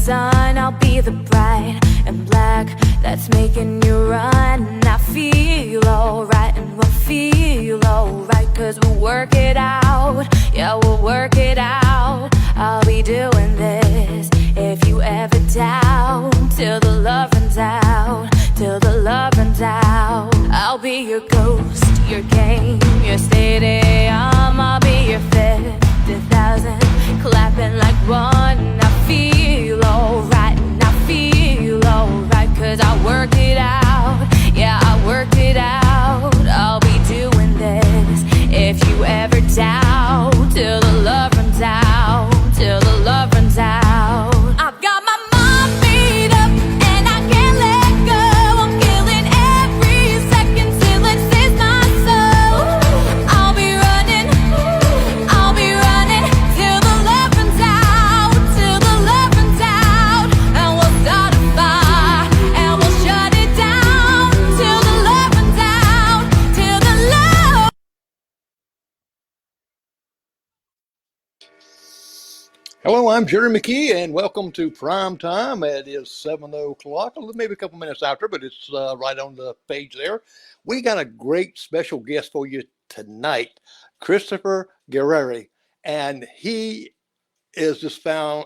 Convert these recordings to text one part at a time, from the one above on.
sun, I'll be the bride and black that's making you run. I feel alright and we'll feel alright, cause we'll work it out. Yeah, we'll work it out. I'll be doing this if you ever doubt, till the love runs out, till the love runs out. I'll be your ghost, your game, your stadium. I'll be your 50,000 clapping like one. I feel alright and I feel alright, cause I worked it out. Yeah, I worked it out. I'll be doing this if you ever doubt, till the love runs out, till the love runs out. I've got my mind made up and I can't let go. I'm killing every second till it saves my soul. I'll be running till the love runs out, till the love runs out. And we'll start a fire and we'll shut it down, till the love runs out, till the love. Hello, I'm Jerry McKee, and welcome to Prime Time. It is 7 o'clock, maybe a couple minutes after, but it's right on the page there. We got a great special guest for you tonight, Christopher Guerrera, and he is just found.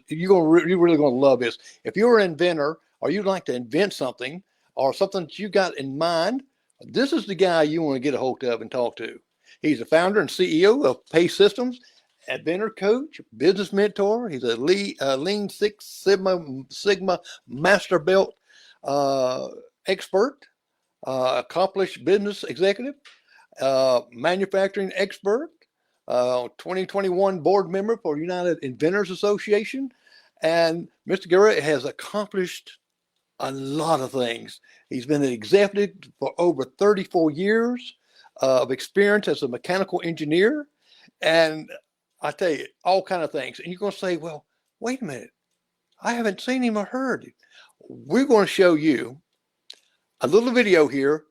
You're really gonna love this. If you're an inventor or you'd like to invent something or something that you got in mind, this is the guy you want to get a hold of and talk to. He's the founder and CEO of Pace Systems, inventor coach, business mentor. He's a Lean Six Sigma Master Belt expert, accomplished business executive, manufacturing expert, 2021 board member for United Inventors Association. And Mr. Guerrera has accomplished a lot of things. He's been an executive for over 34 years of experience as a mechanical engineer. And I tell you, all kind of things. And you're going to say, well, wait a minute. I haven't seen him or heard him. We're going to show you a little video here.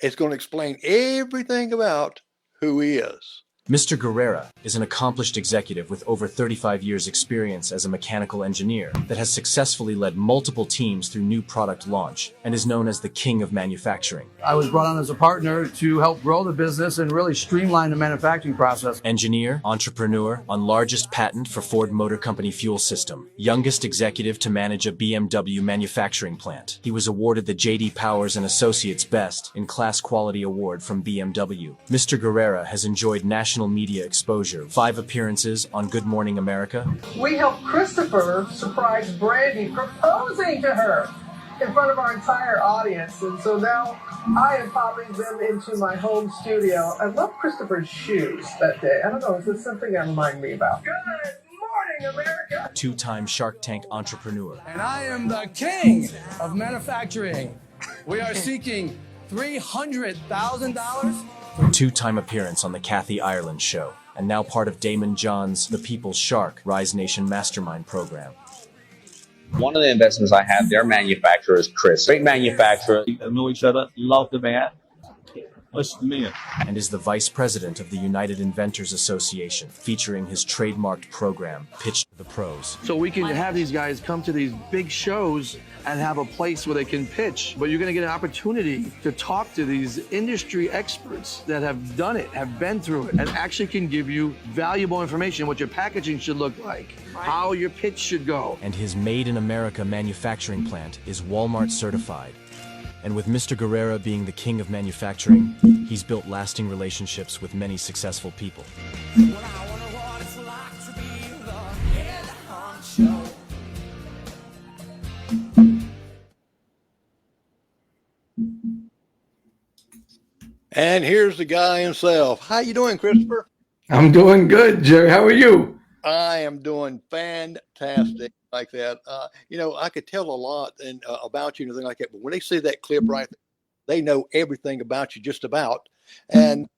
It's going to explain everything about who he is. Mr. Guerrera is an accomplished executive with over 35 years' experience as a mechanical engineer that has successfully led multiple teams through new product launch and is known as the king of manufacturing. I was brought on as a partner to help grow the business and really streamline the manufacturing process. Engineer, entrepreneur, on largest patent for Ford Motor Company fuel system, youngest executive to manage a BMW manufacturing plant. He was awarded the J.D. Powers and Associates Best in Class Quality Award from BMW. Mr. Guerrera has enjoyed national media exposure, 5 appearances on Good Morning America. We helped Christopher surprise Brandy proposing to her in front of our entire audience. And so now I am popping them into my home studio. I love Christopher's shoes that day. I don't know, is this something that reminds me about? Good morning, America! 2-time Shark Tank entrepreneur. And I am the king of manufacturing. We are seeking $300,000. 2-time appearance on the Kathy Ireland Show, and now part of Daymond John's The People's Shark Rise Nation Mastermind program. One of the investments I have, their manufacturer is Chris. Great manufacturer. We know each other, love the man. What's the man? And is the vice president of the United Inventors Association, featuring his trademarked program, Pitch to the Pros. So we can have these guys come to these big shows and have a place where they can pitch. But you're going to get an opportunity to talk to these industry experts that have done it, have been through it, and actually can give you valuable information, what your packaging should look like, how your pitch should go. And his Made in America manufacturing plant is Walmart certified. And with Mr. Guerrera being the king of manufacturing, he's built lasting relationships with many successful people. And here's the guy himself. How you doing, Christopher? I'm doing good, Jerry. How are you? I am doing fantastic like that. I could tell a lot about you and everything like that, but when they see that clip right there, they know everything about you just about. And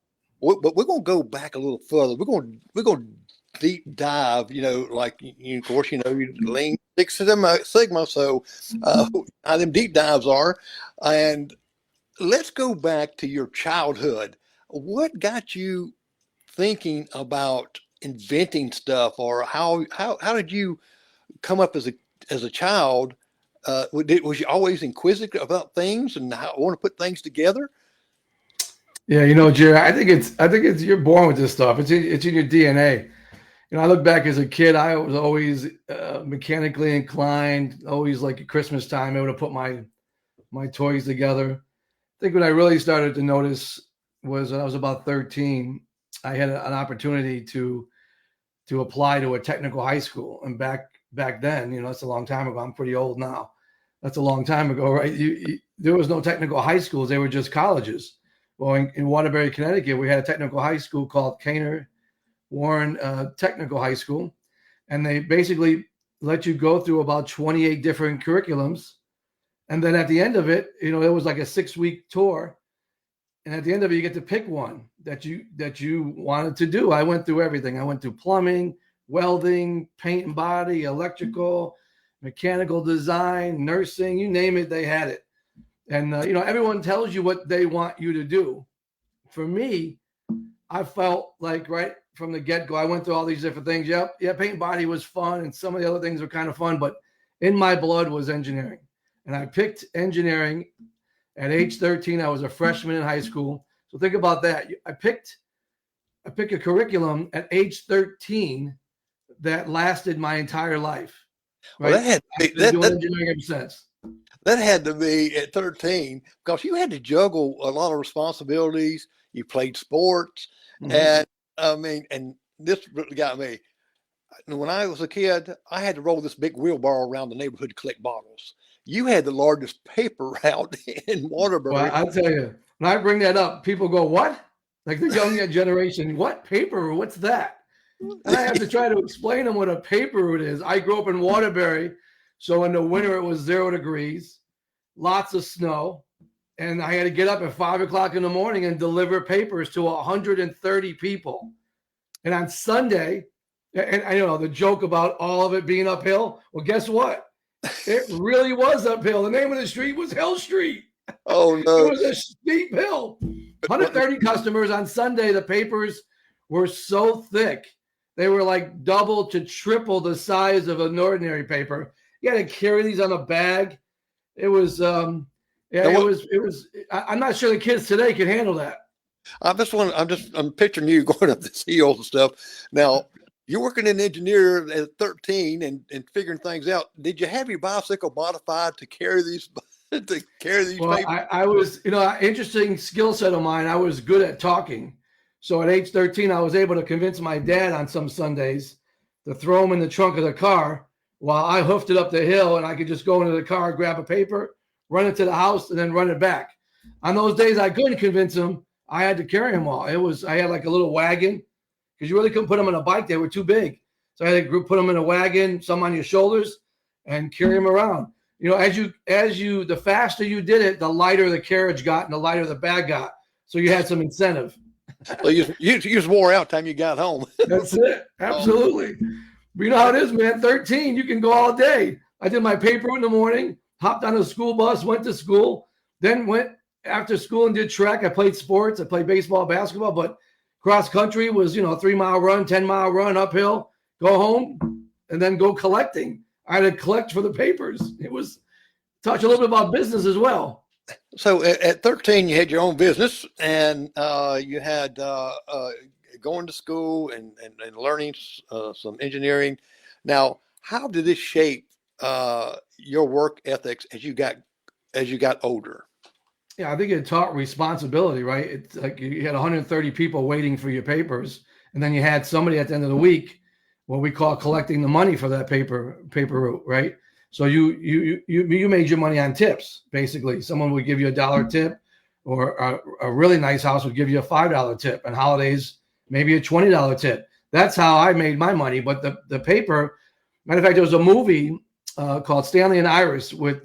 but we're going to go back a little further. We're going to deep dive, of course, you Lean Six Sigma, so how them deep dives are. And let's go back to your childhood. What got you thinking about inventing stuff, or how did you come up as a child? Was you always inquisitive about things and want to put things together? Yeah, Jerry, I think it's you're born with this stuff. It's in your DNA. I look back as a kid, I was always mechanically inclined, always like at Christmas time, able to put my toys together. I think when I really started to notice was when I was about 13, I had an opportunity to apply to a technical high school. And back then, that's a long time ago. I'm pretty old now. That's a long time ago, right? There was no technical high schools. They were just colleges. Well, in Waterbury, Connecticut, we had a technical high school called Kaner Warren Technical High School. And they basically let you go through about 28 different curriculums. And then at the end of it, it was like a 6-week tour. And at the end of it, you get to pick one that you wanted to do. I went through everything. I went through plumbing, welding, paint and body, electrical, mechanical design, nursing, you name it, they had it. And, everyone tells you what they want you to do. For me, I felt like right from the get-go, I went through all these different things. Yeah, paint and body was fun, and some of the other things were kind of fun, but in my blood was engineering. And I picked engineering at age 13. I was a freshman in high school. So think about that. I picked a curriculum at age 13 that lasted my entire life. Right? Well, I've been doing engineering ever since. That had to be at 13 because you had to juggle a lot of responsibilities. You played sports. And and this really got me. When I was a kid, I had to roll this big wheelbarrow around the neighborhood to collect bottles. You had the largest paper route in Waterbury. Well, I'll tell you, when I bring that up, people go, what? Like the younger generation, what paper? What's that? And I have to try to explain them what a paper route is. I grew up in Waterbury. So in the winter, it was 0 degrees, lots of snow. And I had to get up at 5 o'clock in the morning and deliver papers to 130 people. And on Sunday, and I know the joke about all of it being uphill. Well, guess what? It really was uphill. The name of the street was Hill Street. Oh, no. It was a steep hill. 130 customers on Sunday. The papers were so thick. They were like double to triple the size of an ordinary paper. You had to carry these on a bag. It was, it was. I'm not sure the kids today can handle that. I'm picturing you going up this hill and stuff. Now, you're working in engineer at 13 and figuring things out. Did you have your bicycle modified to carry these? Well, papers? I was, interesting skill set of mine. I was good at talking. So at age 13, I was able to convince my dad on some Sundays to throw them in the trunk of the car while I hoofed it up the hill, and I could just go into the car, grab a paper, run it to the house, and then run it back. On those days I couldn't convince him, I had to carry them all. I had like a little wagon because you really couldn't put them on a bike. They were too big. So I had to put them in a wagon, some on your shoulders, and carry them around. The faster you did it, the lighter the carriage got and the lighter the bag got. So you had some incentive. So you just wore out time you got home. That's it. Absolutely. But you know how it is, man. 13, you can go all day. I did my paper in the morning, hopped on a school bus, went to school, then went after school and did track. I played sports. I played baseball, basketball, but cross country was, a 3-mile run, 10-mile run uphill, go home, and then go collecting. I had to collect for the papers. It was touch a little bit about business as well. So at 13, you had your own business, and you had going to school and learning some engineering. Now, how did this shape your work ethics as you got older? Yeah, I think it taught responsibility, right? It's like you had 130 people waiting for your papers, and then you had somebody at the end of the week, what we call collecting the money for that paper route, right? So you made your money on tips, basically. Someone would give you $1 tip, or a really nice house would give you a $5 tip, and holidays maybe a $20 tip. That's how I made my money. But the paper, matter of fact, there was a movie called Stanley and Iris with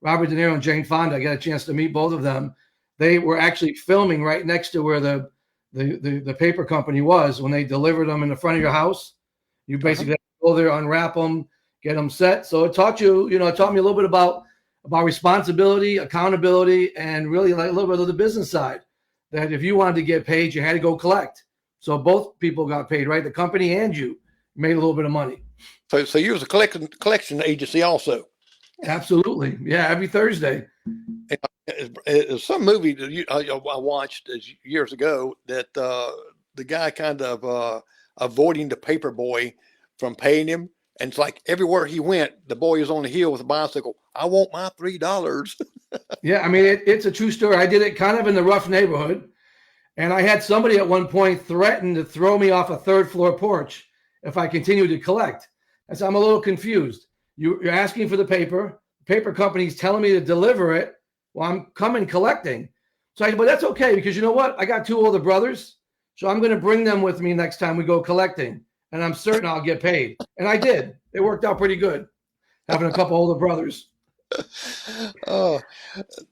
Robert De Niro and Jane Fonda. I got a chance to meet both of them. They were actually filming right next to where the paper company was when they delivered them in the front of your house. You basically have to go there, unwrap them, get them set. So it taught me a little bit about responsibility, accountability, and really like a little bit of the business side. That if you wanted to get paid, you had to go collect. So both people got paid, right? The company and you. made a little bit of money. So you was a collection agency also. Absolutely. Yeah. Every Thursday. It's some movie that I watched years ago that the guy kind of avoiding the paper boy from paying him. And it's like everywhere he went, the boy is on the hill with a bicycle. I want my $3. Yeah. I mean, it's a true story. I did it kind of in the rough neighborhood. And I had somebody at one point threaten to throw me off a third floor porch if I continued to collect. And so I'm a little confused. You're asking for the paper. The paper company's telling me to deliver it. Well, I'm coming collecting. So I said, but that's okay, because you know what? I got 2 older brothers. So I'm going to bring them with me next time we go collecting. And I'm certain I'll get paid. And I did. It worked out pretty good, having a couple older brothers. Oh,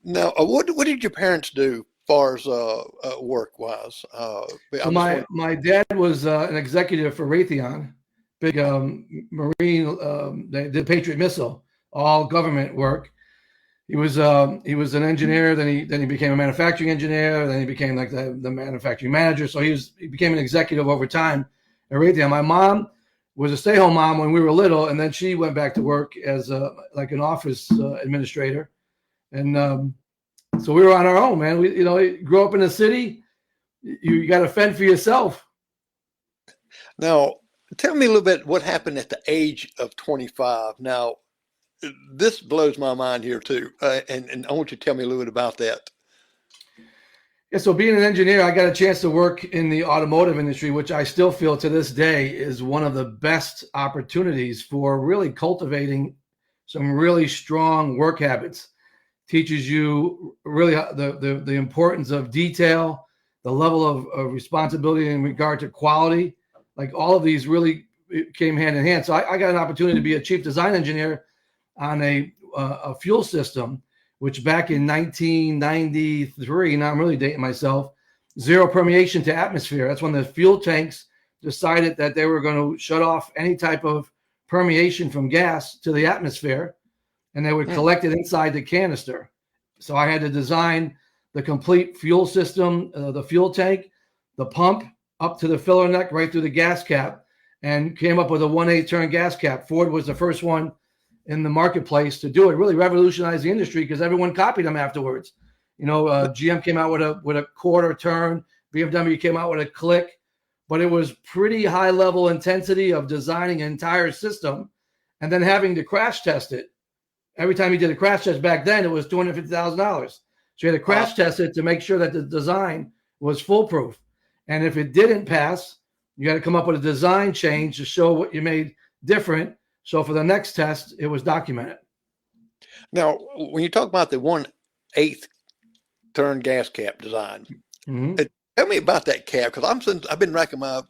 now what did your parents do as far as work wise? My dad was an executive for Raytheon, big Marine. They did Patriot missile, all government work. He was an engineer. Then he became a manufacturing engineer. Then he became like the manufacturing manager. So he became an executive over time at Raytheon. My mom was a stay-home mom when we were little, and then she went back to work as like an office administrator. And so we were on our own, man. We grew up in the city. You got to fend for yourself. Now, tell me a little bit what happened at the age of 25. Now, this blows my mind here too, and I want you to tell me a little bit about that. Yeah, so being an engineer, I got a chance to work in the automotive industry, which I still feel to this day is one of the best opportunities for really cultivating some really strong work habits. Teaches you really the importance of detail, the level of responsibility in regard to quality. Like all of these really came hand in hand. So I got an opportunity to be a chief design engineer on a fuel system, which back in 1993, now I'm really dating myself, zero permeation to atmosphere. That's when the fuel tanks decided that they were going to shut off any type of permeation from gas to the atmosphere, and they would collect it inside the canister. So I had to design the complete fuel system, the fuel tank, the pump up to the filler neck, right through the gas cap, and came up with a 1/8 turn gas cap. Ford was the first one in the marketplace to do it. Really revolutionized the industry because everyone copied them afterwards. GM came out with a quarter turn. BMW came out with a click, but it was pretty high level intensity of designing an entire system and then having to crash test it. Every time you did a crash test back then, it was $250,000. So you had to crash test it to make sure that the design was foolproof. And if it didn't pass, you had to come up with a design change to show what you made different. So for the next test, it was documented. Now, when you talk about the 1/8 turn gas cap design, tell me about that cap, because I've been racking my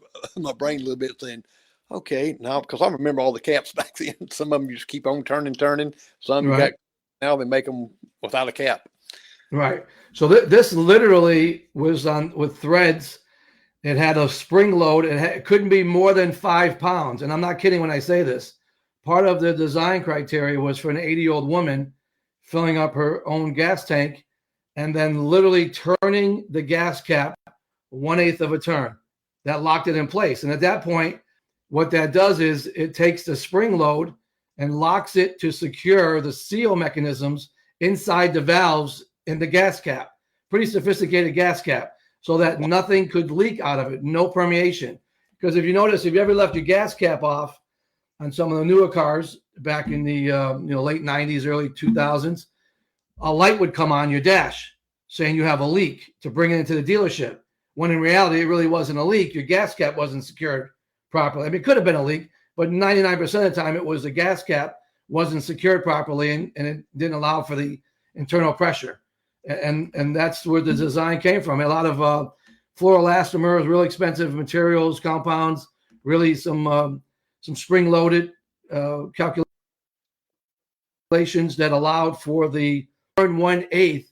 brain a little bit saying, okay, now, because I remember all the caps back then. Some of them you just keep on turning. Some now they make them without a cap. Right. So this literally was on with threads. It had a spring load. It couldn't be more than 5 pounds. And I'm not kidding when I say this. Part of the design criteria was for an 80-year-old woman filling up her own gas tank and then literally turning the gas cap 1/8 of a turn. That locked it in place. And at that point, what that does is it takes the spring load and locks it to secure the seal mechanisms inside the valves in the gas cap. Pretty sophisticated gas cap, so that nothing could leak out of it, no permeation. Because if you notice, if you ever left your gas cap off on some of the newer cars back in the late 90s, early 2000s, a light would come on your dash saying you have a leak to bring it into the dealership. When in reality, it really wasn't a leak. Your gas cap wasn't secured properly. I mean, it could have been a leak, but 99% of the time it was the gas cap wasn't secured properly and it didn't allow for the internal pressure. And that's where the design came from. A lot of fluoroelastomers, really expensive materials, compounds, really some spring-loaded calculations that allowed for the turn 1/8.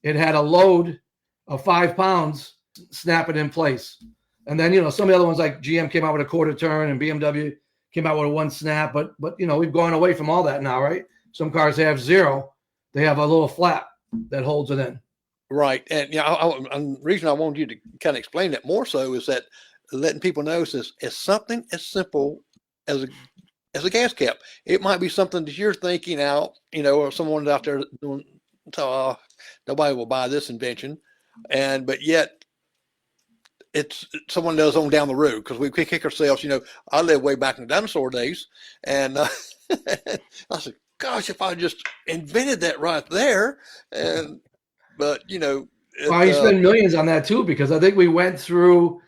It had a load of 5 pounds, snap it in place. And then, some of the other ones like GM came out with a quarter turn and BMW came out with a 1 snap. But we've gone away from all that now, right? Some cars have 0. They have a little flap that holds it in. Right. And the reason I wanted you to kind of explain that more so is that letting people know is something as simple as a gas cap. It might be something that you're thinking out, or someone's out there doing, nobody will buy this invention, but yet it's someone does on down the road, because we kick ourselves. I lived way back in the dinosaur days, and I said, "Gosh, if I just invented that right there," but well, you spend millions on that too, because I think we went through,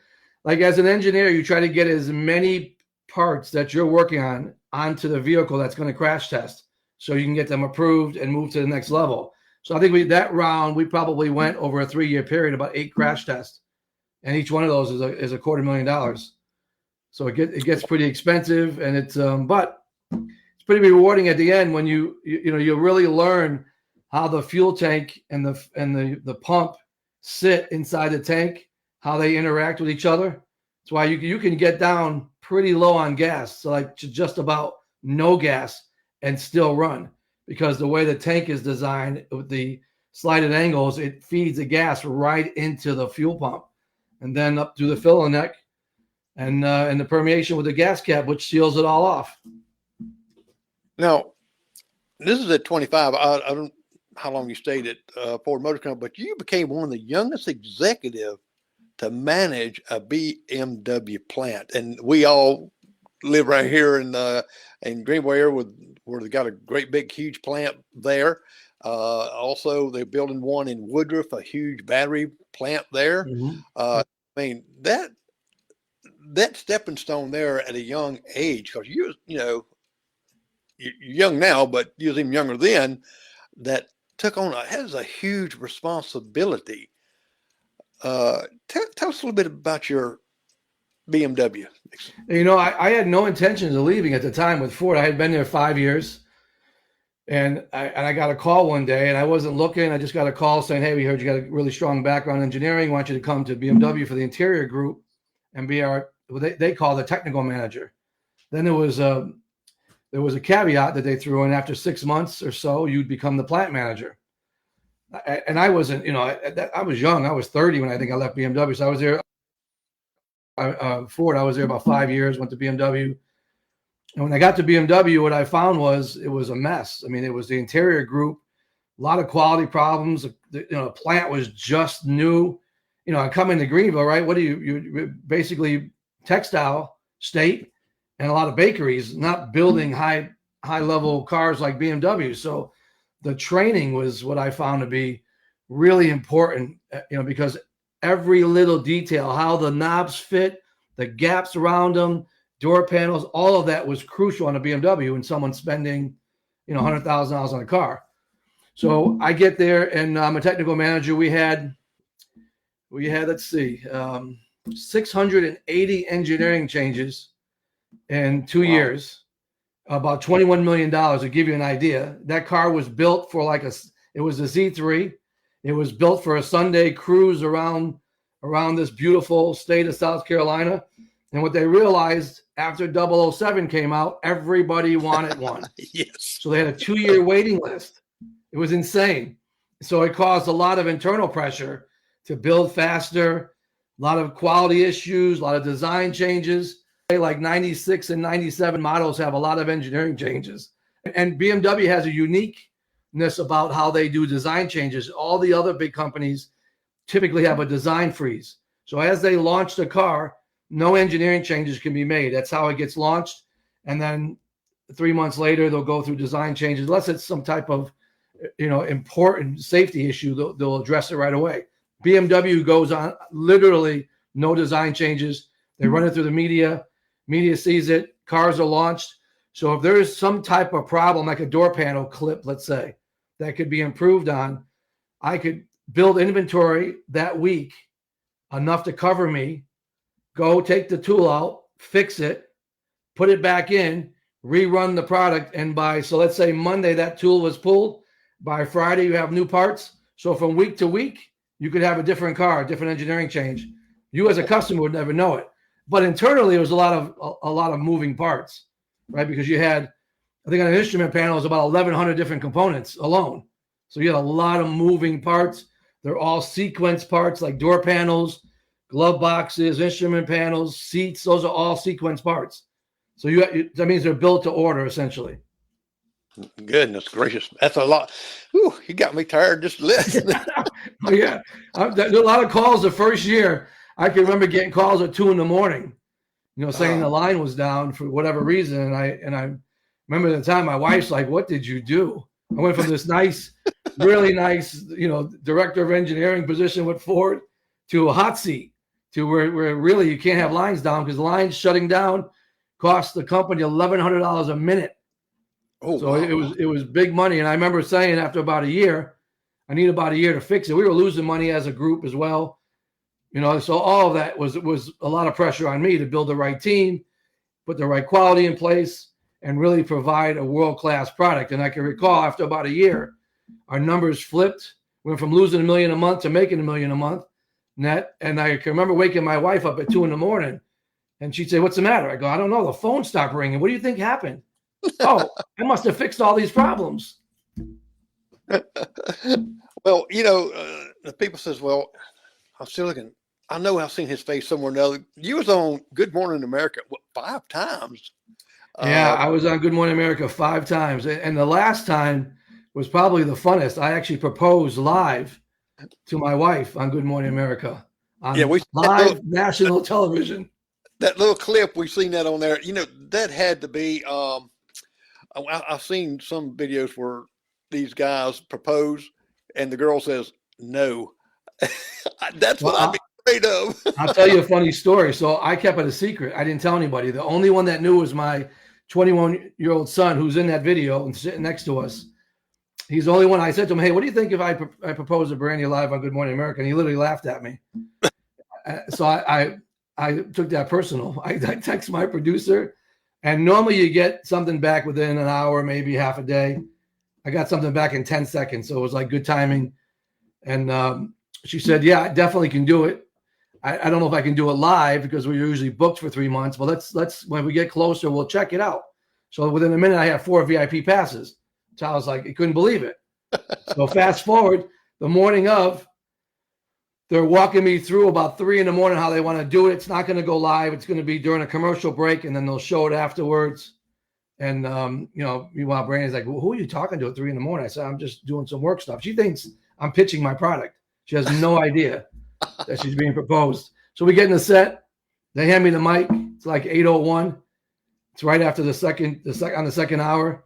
like, as an engineer, you try to get as many parts that you're working on onto the vehicle that's going to crash test, so you can get them approved and move to the next level. So I think we probably went over a 3-year period, about 8 crash tests, and each one of those is a $250,000. So it gets pretty expensive, and but it's pretty rewarding at the end when you really learn how the fuel tank and the pump sit inside the tank, how they interact with each other. That's why you can get down pretty low on gas, so like just about no gas, and still run, because the way the tank is designed with the slighted angles, it feeds the gas right into the fuel pump and then up through the filler neck and the permeation with the gas cap, which seals it all off. Now, this is at 25. I don't know how long you stayed at Ford Motor Company, but you became one of the youngest executives to manage a BMW plant. And we all live right here in Greenville area, where they got a great big huge plant there. Also, they're building one in Woodruff, a huge battery plant there. Mm-hmm. I mean, that stepping stone there at a young age, because you're young now, but you was even younger then, that took on has a huge responsibility. Tell us a little bit about your BMW. I had no intentions of leaving at the time with Ford. I had been there 5 years, and I got a call one day, and I wasn't looking. I just got a call saying, "Hey, we heard you got a really strong background in engineering. We want you to come to BMW for the interior group and be they call the technical manager." Then there was a caveat that they threw in: after 6 months or so, you'd become the plant manager. And I wasn't, I was young. I was 30 when I think I left BMW. So I was there, Ford, I was there about 5 years, went to BMW. And when I got to BMW, what I found was it was a mess. I mean, it was the interior group, a lot of quality problems. The plant was just new. I come into Greenville, right? What do you basically textile state and a lot of bakeries, not building high level cars like BMW. So the training was what I found to be really important, because every little detail, how the knobs fit, the gaps around them, door panels, all of that was crucial on a BMW when someone's spending, $100,000 on a car. So I get there, and I'm a technical manager. We had, let's see, 680 engineering changes in 2 years. About $21 million, to give you an idea. That car was built for it was a Z3. It was built for a Sunday cruise around this beautiful state of South Carolina. And what they realized after 007 came out, everybody wanted one. Yes. So they had a 2-year waiting list. It was insane. So it caused a lot of internal pressure to build faster, a lot of quality issues, a lot of design changes. Like 96 and 97 models have a lot of engineering changes. And BMW has a uniqueness about how they do design changes. All the other big companies typically have a design freeze. So as they launch the car, no engineering changes can be made. That's how it gets launched. And then 3 months later, they'll go through design changes. Unless it's some type of important safety issue, they'll address it right away. BMW goes on literally no design changes. They run it through the media. Media sees it, cars are launched. So if there is some type of problem, like a door panel clip, let's say, that could be improved on, I could build inventory that week, enough to cover me, go take the tool out, fix it, put it back in, rerun the product. And so let's say Monday that tool was pulled, by Friday you have new parts. So from week to week, you could have a different car, a different engineering change. You as a customer would never know it. But internally, it was a lot of moving parts, right? Because you had, I think on an instrument panel, it was about 1,100 different components alone. So you had a lot of moving parts. They're all sequence parts, like door panels, glove boxes, instrument panels, seats. Those are all sequence parts. So that means they're built to order essentially. Goodness gracious, that's a lot. Whew, you got me tired just listening. Oh, yeah, there were a lot of calls the first year. I can remember getting calls at 2 a.m, saying the line was down for whatever reason. And I remember at the time my wife's like, "What did you do?" I went from this nice, really nice, director of engineering position with Ford to a hot seat to where really you can't have lines down because lines shutting down cost the company $1,100 a minute. Oh, so wow. it was big money. And I remember saying after about a year, I need about a year to fix it. We were losing money as a group as well. So all of that was a lot of pressure on me to build the right team, put the right quality in place, and really provide a world-class product. And I can recall after about a year, our numbers flipped. We went from losing $1 million a month to making $1 million a month net. And I can remember waking my wife up at 2 a.m, and she'd say, "What's the matter?" I go, "I don't know. The phone stopped ringing. What do you think happened?" "Oh, I must have fixed all these problems." Well, the people says, "Well, I'm still looking. I know I've seen his face somewhere or another." You was on Good Morning America, 5 times? Yeah, I was on Good Morning America 5 times. And the last time was probably the funnest. I actually proposed live to my wife on Good Morning America on live national television. That little clip, we've seen that on there. That had to be, I've seen some videos where these guys propose and the girl says, "No." That's what I'd be afraid of. I'll tell you a funny story. So I kept it a secret. I didn't tell anybody. The only one that knew was my 21-year-old son who's in that video and sitting next to us. He's the only one. I said to him, "Hey, what do you think if I propose to Brandy live on Good Morning America?" And he literally laughed at me. So I took that personal. I text my producer, and normally you get something back within an hour, maybe half a day. I got something back in 10 seconds. So it was like good timing. And she said, "Yeah, I definitely can do it. I don't know if I can do it live because we're usually booked for 3 months, but let's when we get closer, we'll check it out." So within a minute, I had 4 VIP passes. So I was like, I couldn't believe it. So fast forward, the morning of, they're walking me through about 3 a.m. how they want to do it. It's not going to go live. It's going to be during a commercial break, and then they'll show it afterwards. And meanwhile, Brandy's like, "Well, who are you talking to at 3 a.m?" I said, "I'm just doing some work stuff." She thinks I'm pitching my product. She has no idea that she's being proposed. So we get in the set. They hand me the mic. It's like 8:01. It's right after the second hour.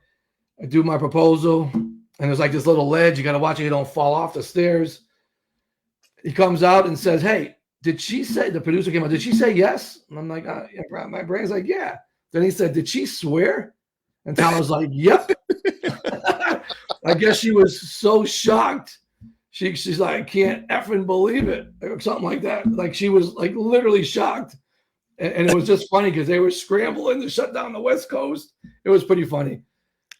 I do my proposal, and there's like this little ledge. You got to watch it. You don't fall off the stairs. He comes out and says, "Hey, did she say," the producer came out, "did she say yes?" And I'm like, yeah. My brain's like, "Yeah." Then he said, "Did she swear?" And Tyler's like, "Yep." I guess she was so shocked. She's like, "I can't effing believe it," or something like that. Like she was like literally shocked. And it was just funny because they were scrambling to shut down the West Coast. It was pretty funny.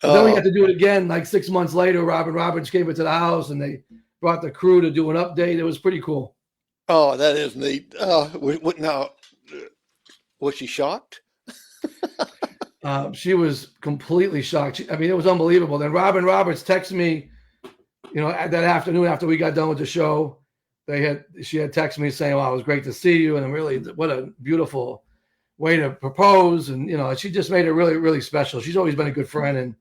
But then we had to do it again like 6 months later. Robin Roberts came into the house and they brought the crew to do an update. It was pretty cool. Oh, that is neat. Now, was she shocked? She was completely shocked. It was unbelievable. Then Robin Roberts texted me, that afternoon after we got done with the show. She had texted me saying, "Well, it was great to see you, and really, what a beautiful way to propose." And she just made it really, really special. She's always been a good friend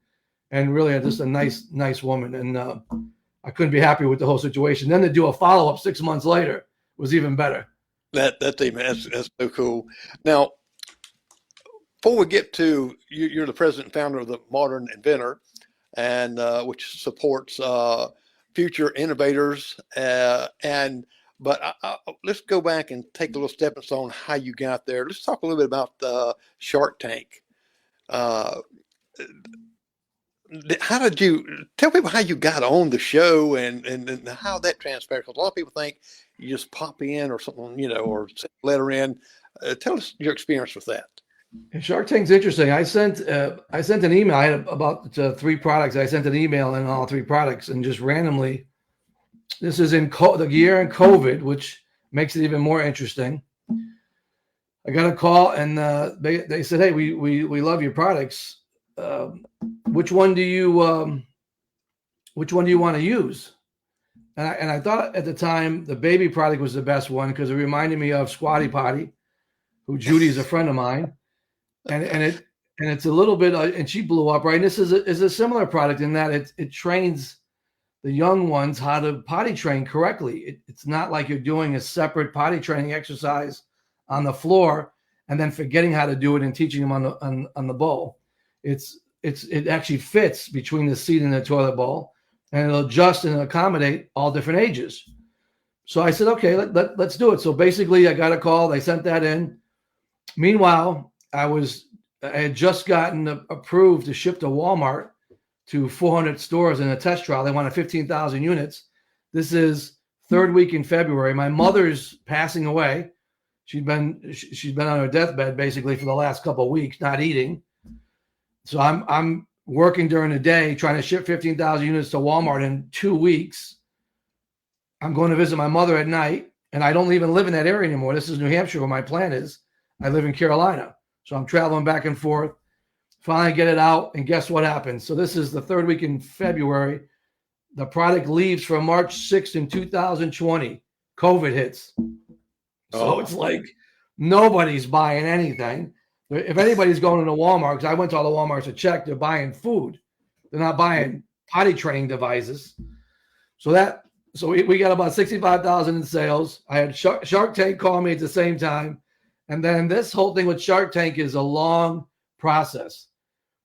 and really just a nice woman. And I couldn't be happy with the whole situation. Then to do a follow up 6 months later was even better. That's so cool. Now, before we get to you're the president and founder of the Modern Inventor, and which supports future innovators. But let's go back and take a little stepping stone how you got there. Let's talk a little bit about Shark Tank. How did you tell people how you got on the show and how that transpired? Because a lot of people think you just pop in or something, or send a letter in. Tell us your experience with that. Shark Tank's interesting. I sent an email. I had about 3 products. I sent an email in all 3 products, and just randomly, this is in the year in COVID, which makes it even more interesting. I got a call, and they said, "Hey, we love your products. Which one do you want to use?" And I thought at the time the baby product was the best one because it reminded me of Squatty Potty, who Judy is a friend of mine. And And it's a little bit, and she blew up, right? And this is a similar product in that it trains the young ones how to potty train correctly. It's not like you're doing a separate potty training exercise on the floor and then forgetting how to do it and teaching them on the bowl. It actually fits between the seat and the toilet bowl, and it'll adjust and accommodate all different ages. So I said, okay, let's do it. So basically, I got a call. They sent that in. Meanwhile, I had just gotten approved to ship to Walmart to 400 stores in a test trial. They wanted 15,000 units. This is third week in February. My mother's passing away. She's been on her deathbed basically for the last couple of weeks, not eating. So I'm working during the day trying to ship 15,000 units to Walmart in 2 weeks. I'm going to visit my mother at night, and I don't even live in that area anymore. This is New Hampshire where my plant is. I live in Carolina. So I'm traveling back and forth. Finally get it out, and guess what happens? So this is the third week in February. The product leaves for March 6th in 2020. COVID hits. So it's like nobody's buying anything. If anybody's going to Walmart, because I went to all the Walmarts to check, they're buying food. They're not buying potty training devices. So we got about 65,000 in sales. I had Shark Tank call me at the same time. And then this whole thing with Shark Tank is a long process.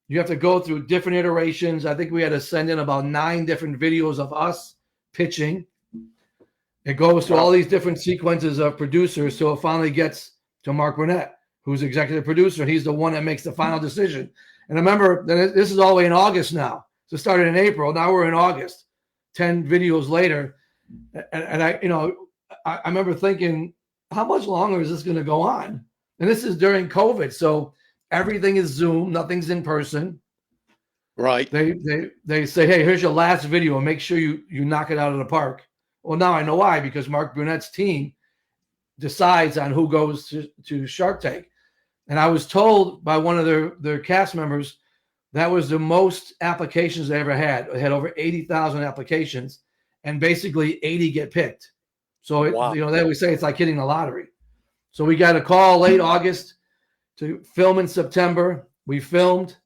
You have to go through different iterations. I think we had to send in about 9 different videos of us pitching. It goes through all these different sequences of producers till it finally gets to Mark Burnett, who's executive producer. He's the one that makes the final decision. And remember, this is all the way in August now. So it started in April. Now we're in August, 10 videos later. And I remember thinking, how much longer is this going to go on? And this is during COVID. So everything is Zoom. Nothing's in person. Right. They say, hey, here's your last video, and make sure you knock it out of the park. Well, now I know why, because Mark Burnett's team decides on who goes to Shark Tank. And I was told by one of their cast members that was the most applications they ever had. They had over 80,000 applications, and basically 80 get picked. So, they always say it's like hitting the lottery. So we got a call late August to film in September. We filmed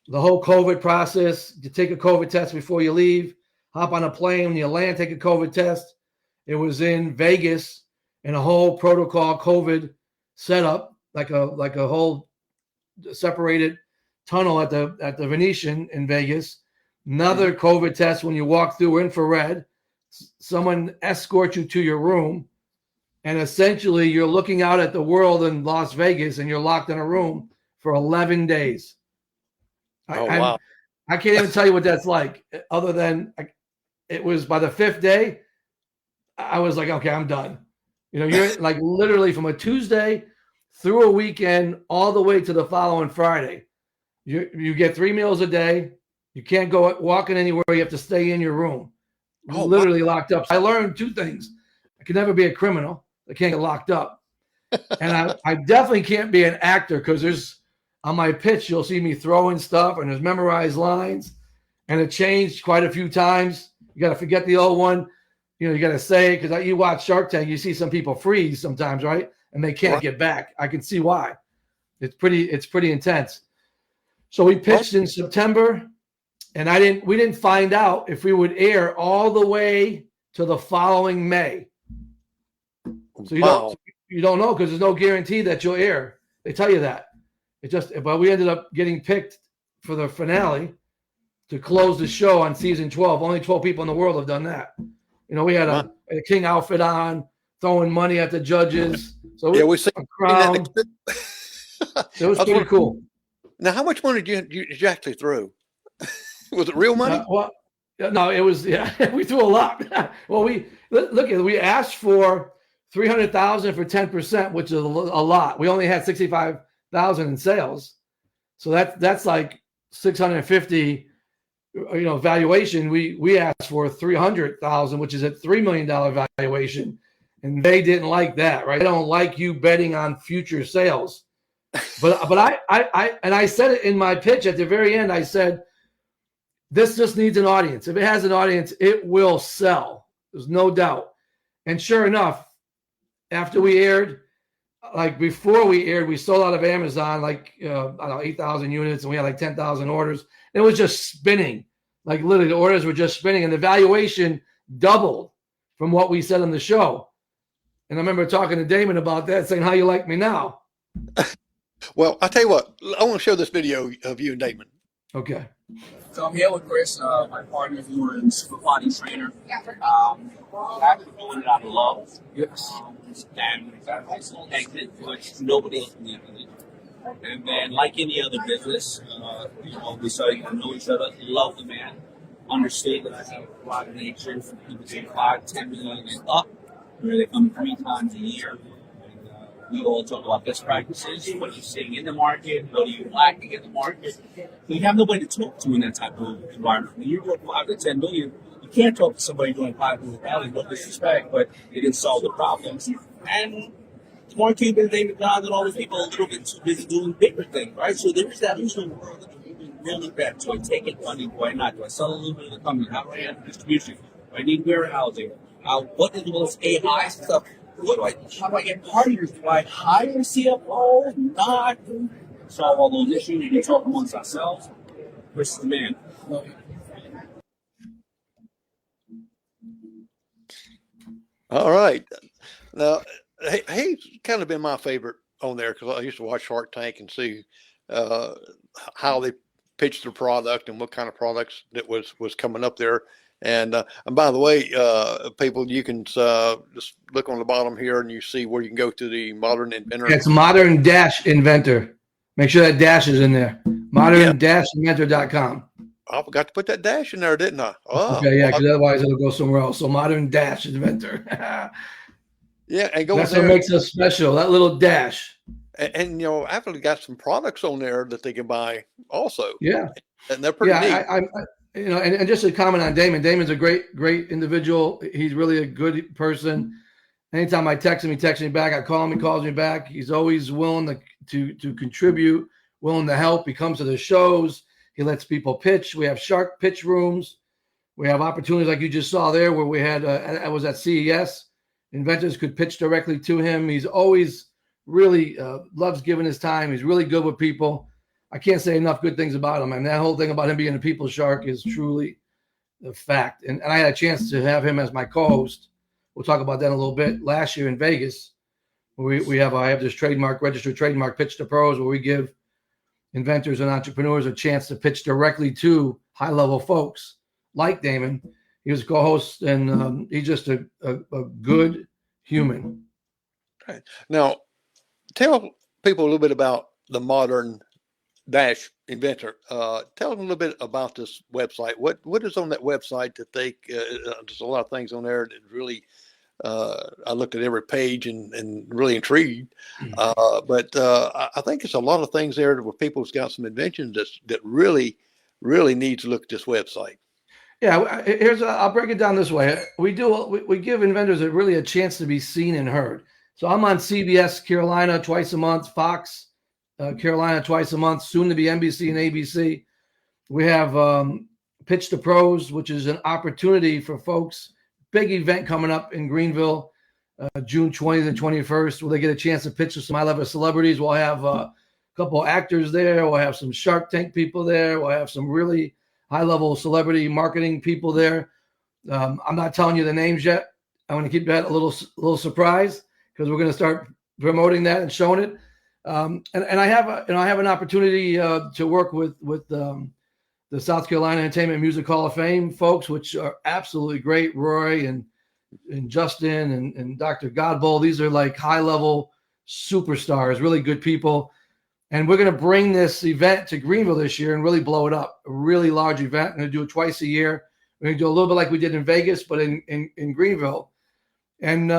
the whole COVID process. You take a COVID test before you leave, hop on a plane, when you land, take a COVID test. It was in Vegas in a whole protocol COVID setup, like a whole separated tunnel at the Venetian in Vegas. Another COVID test when you walk through infrared. Someone escorts you to your room, and essentially you're looking out at the world in Las Vegas, and you're locked in a room for 11 days. Wow. I can't even tell you what that's like, other than it was by the 5th day, I was like, okay, I'm done. You're like literally from a Tuesday through a weekend all the way to the following Friday. You get 3 meals a day. You can't go walking anywhere. You have to stay in your room. Literally locked up. So I learned 2 things. I can never be a criminal. I can't get locked up. And I definitely can't be an actor, because on my pitch, you'll see me throwing stuff, and there's memorized lines, and it changed quite a few times. You got to forget the old one. You got to say, because you watch Shark Tank, you see some people freeze sometimes, right? And they can't get back. I can see why. It's pretty intense. So we pitched in September. And we didn't find out if we would air all the way to the following May. So you don't know, because there's no guarantee that you'll air. They tell you that. But we ended up getting picked for the finale to close the show on season 12. Only 12 people in the world have done that. We had a king outfit on, throwing money at the judges. So we see a crown. It was pretty cool. Now, how much money did you actually throw? Was it real money? No, it was. Yeah, we threw a lot. Well, we asked for 300,000 for 10%, which is a lot. We only had 65,000 in sales, so that's like 650. Valuation. We asked for 300,000, which is a $3 million valuation, and they didn't like that. Right? They don't like you betting on future sales. But I said it in my pitch at the very end. I said, this just needs an audience. If it has an audience, it will sell. There's no doubt. And sure enough, after we aired, like before we aired, we sold out of Amazon, like, I don't know, 8,000 units, and we had like 10,000 orders. It was just spinning. Like literally the orders were just spinning, and the valuation doubled from what we said on the show. And I remember talking to Daymond about that, saying, how you like me now? Well, I'll tell you what, I want to show this video of you and Daymond. Okay. So I'm here with Chris, my partner, who is a body trainer. Actually doing it out of love. Yes. And exit, which nobody else can do. And then, like any other business, we started getting to know each other, love the man, understand that I have a lot of nature for people to 5, 10 million and up, where they come 3 times a year. We all talk about best practices, what are you seeing in the market, what are you lacking in the market. You have nobody to talk to in that type of environment. When you're doing 5 to 10 million, you can't talk to somebody doing 5 million, no disrespect, but it didn't solve the problems. And more Cuban, Daymond John, and all these people are a little bit too busy doing bigger things, right? So there is that usual world that you can really bet. Do I take it money? Do I not? Do I sell a little bit of the company? How do I have distribution? Do I need warehousing? What is all this AI stuff? How do I get partners? Do I hire a CFO? Not solve all those issues. We talk amongst ourselves. Versus the man. All right. Now, he's kind of been my favorite on there because I used to watch Shark Tank and see how they pitched their product and what kind of products that was coming up there. And by the way, people, you can just look on the bottom here and you see where you can go to the Modern Inventor. It's Modern-Inventor. Make sure that dash is in there. Modern-inventor.com. I forgot to put that dash in there, didn't I? Oh, okay, yeah, because otherwise it'll go somewhere else. So Modern-Inventor. Yeah, and go. That's what makes us special. That little dash. And you know, I've really got some products on there that they can buy also. Yeah, and they're pretty neat. I you know, and just to comment on Daymond. Daymond's a great individual. He's really a good person. Anytime I text him, he texts me back. I call him, he calls me back. He's always willing to contribute, willing to help. He comes to the shows. He lets people pitch. We have shark pitch rooms. We have opportunities like you just saw there where we had, I was at CES. Inventors could pitch directly to him. He's always really loves giving his time. He's really good with people. I can't say enough good things about him. And that whole thing about him being a people's shark is truly a fact. And I had a chance to have him as my co-host. We'll talk about that in a little bit. Last year in Vegas, I have this registered trademark, Pitch to Pros, where we give inventors and entrepreneurs a chance to pitch directly to high-level folks like Daymond. He was co-host, and he's just a good human. Right. Now, tell people a little bit about the Modern Inventor. Tell them a little bit about this website. What is on that website that there's a lot of things on there that really, I looked at every page and really intrigued. But I think it's a lot of things there where people's got some inventions that really, really need to look at this website. Yeah, I'll break it down this way. We give inventors a chance to be seen and heard. So I'm on CBS Carolina twice a month, Fox Carolina twice a month, soon to be NBC and ABC. We have Pitch to Pros, which is an opportunity for folks. Big event coming up in Greenville, June 20th and 21st, where they get a chance to pitch to some high-level celebrities. We'll have a couple actors there. We'll have some Shark Tank people there. We'll have some really high-level celebrity marketing people there. I'm not telling you the names yet. I want to keep that a little surprise because we're going to start promoting that and showing it. And I have an opportunity to work with the South Carolina Entertainment Music Hall of Fame folks, which are absolutely great. Roy and Justin and Dr. Godboll. These are like high-level superstars, really good people. And we're going to bring this event to Greenville this year and really blow it up. A really large event. We're going to do it twice a year. We're going to do a little bit like we did in Vegas, but in Greenville. And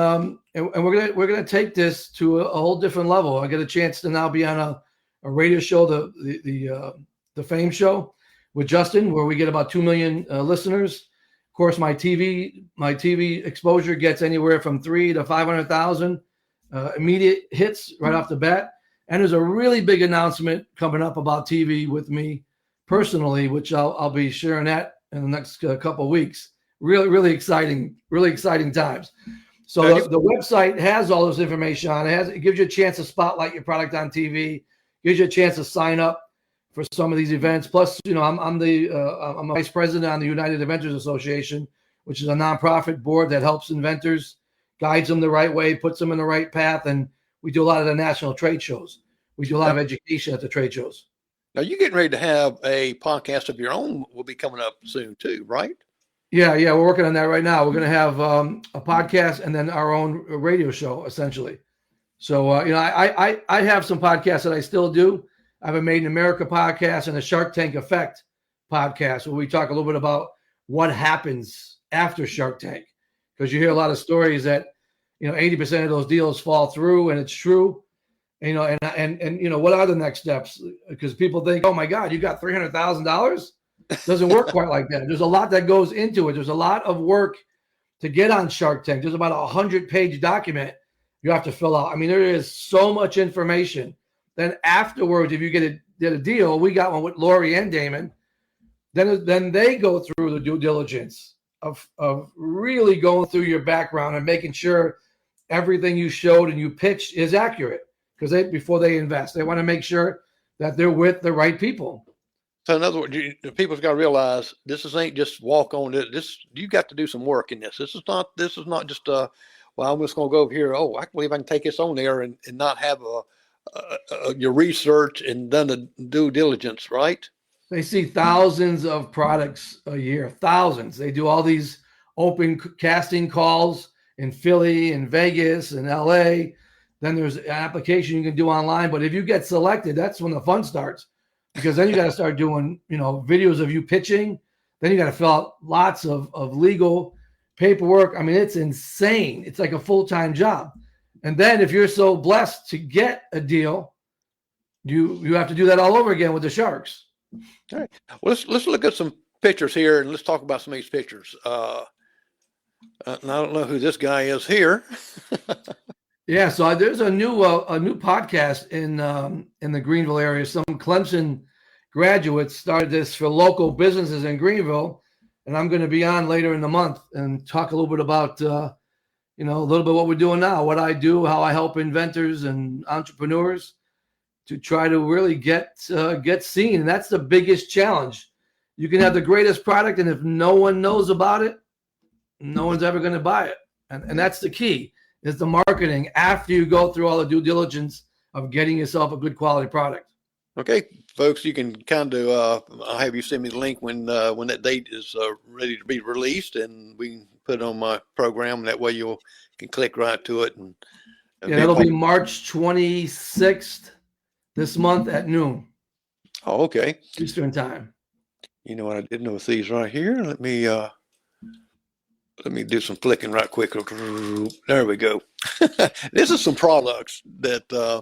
we're going to take this to a whole different level. I get a chance to now be on a radio show, the Fame Show with Justin, where we get about 2 million listeners. Of course, my TV exposure gets anywhere from 300,000 to 500,000 immediate hits right off the bat. And there's a really big announcement coming up about TV with me personally, which I'll be sharing that in the next couple of weeks. Really exciting times. So Now, the website has all this information on it. It gives you a chance to spotlight your product on TV, gives you a chance to sign up for some of these events. Plus, I'm a vice president on the United Inventors Association, which is a nonprofit board that helps inventors, guides them the right way, puts them in the right path. And we do a lot of the national trade shows. We do a lot of education at the trade shows. now you're getting ready to have a podcast of your own will be coming up soon too, right? Yeah, we're working on that right now. We're going to have a podcast and then our own radio show, essentially. So, I have some podcasts that I still do. I have a Made in America podcast and a Shark Tank Effect podcast where we talk a little bit about what happens after Shark Tank, because you hear a lot of stories that 80% of those deals fall through, and it's true. And what are the next steps? Because people think, oh my God, you got $300,000. Doesn't work quite like that. There's a lot that goes into it. There's a lot of work to get on Shark Tank. There's about a 100-page document you have to fill out. I mean, there is so much information. Then afterwards, if you get a deal, we got one with Lori and Daymond. Then they go through the due diligence of really going through your background and making sure everything you showed and you pitched is accurate. Because before they invest, they want to make sure that they're with the right people. So in other words, people's got to realize this ain't just walk on it. You got to do some work in this. This is not just well, I'm just going to go over here. Oh, I believe I can take this on there and not have your research and done the due diligence, right? They see thousands of products a year, thousands. They do all these open casting calls in Philly and Vegas and LA. Then there's an application you can do online. But if you get selected, that's when the fun starts. Because then you got to start doing, videos of you pitching. Then you got to fill out lots of legal paperwork. I mean, it's insane. It's like a full-time job. And then if you're so blessed to get a deal, you have to do that all over again with the Sharks. All right. Well, let's look at some pictures here and let's talk about some of these pictures. And I don't know who this guy is here. Yeah, so there's a new podcast in the Greenville area. Some Clemson graduates started this for local businesses in Greenville, and I'm going to be on later in the month and talk a little bit about a little bit what we're doing now, what I do, how I help inventors and entrepreneurs to try to really get seen. And that's the biggest challenge. You can have the greatest product, and if no one knows about it, no one's ever going to buy it. And that's the key. Is the marketing after you go through all the due diligence of getting yourself a good quality product. Okay, folks, you can kind of I'll have you send me the link when that date is ready to be released, and we can put it on my program. That way you can click right to it. And it'll be March 26th this month at noon. Oh, okay. Eastern time. You know what I did notice these right here. Let me do some clicking right quick. There we go. This is some products that I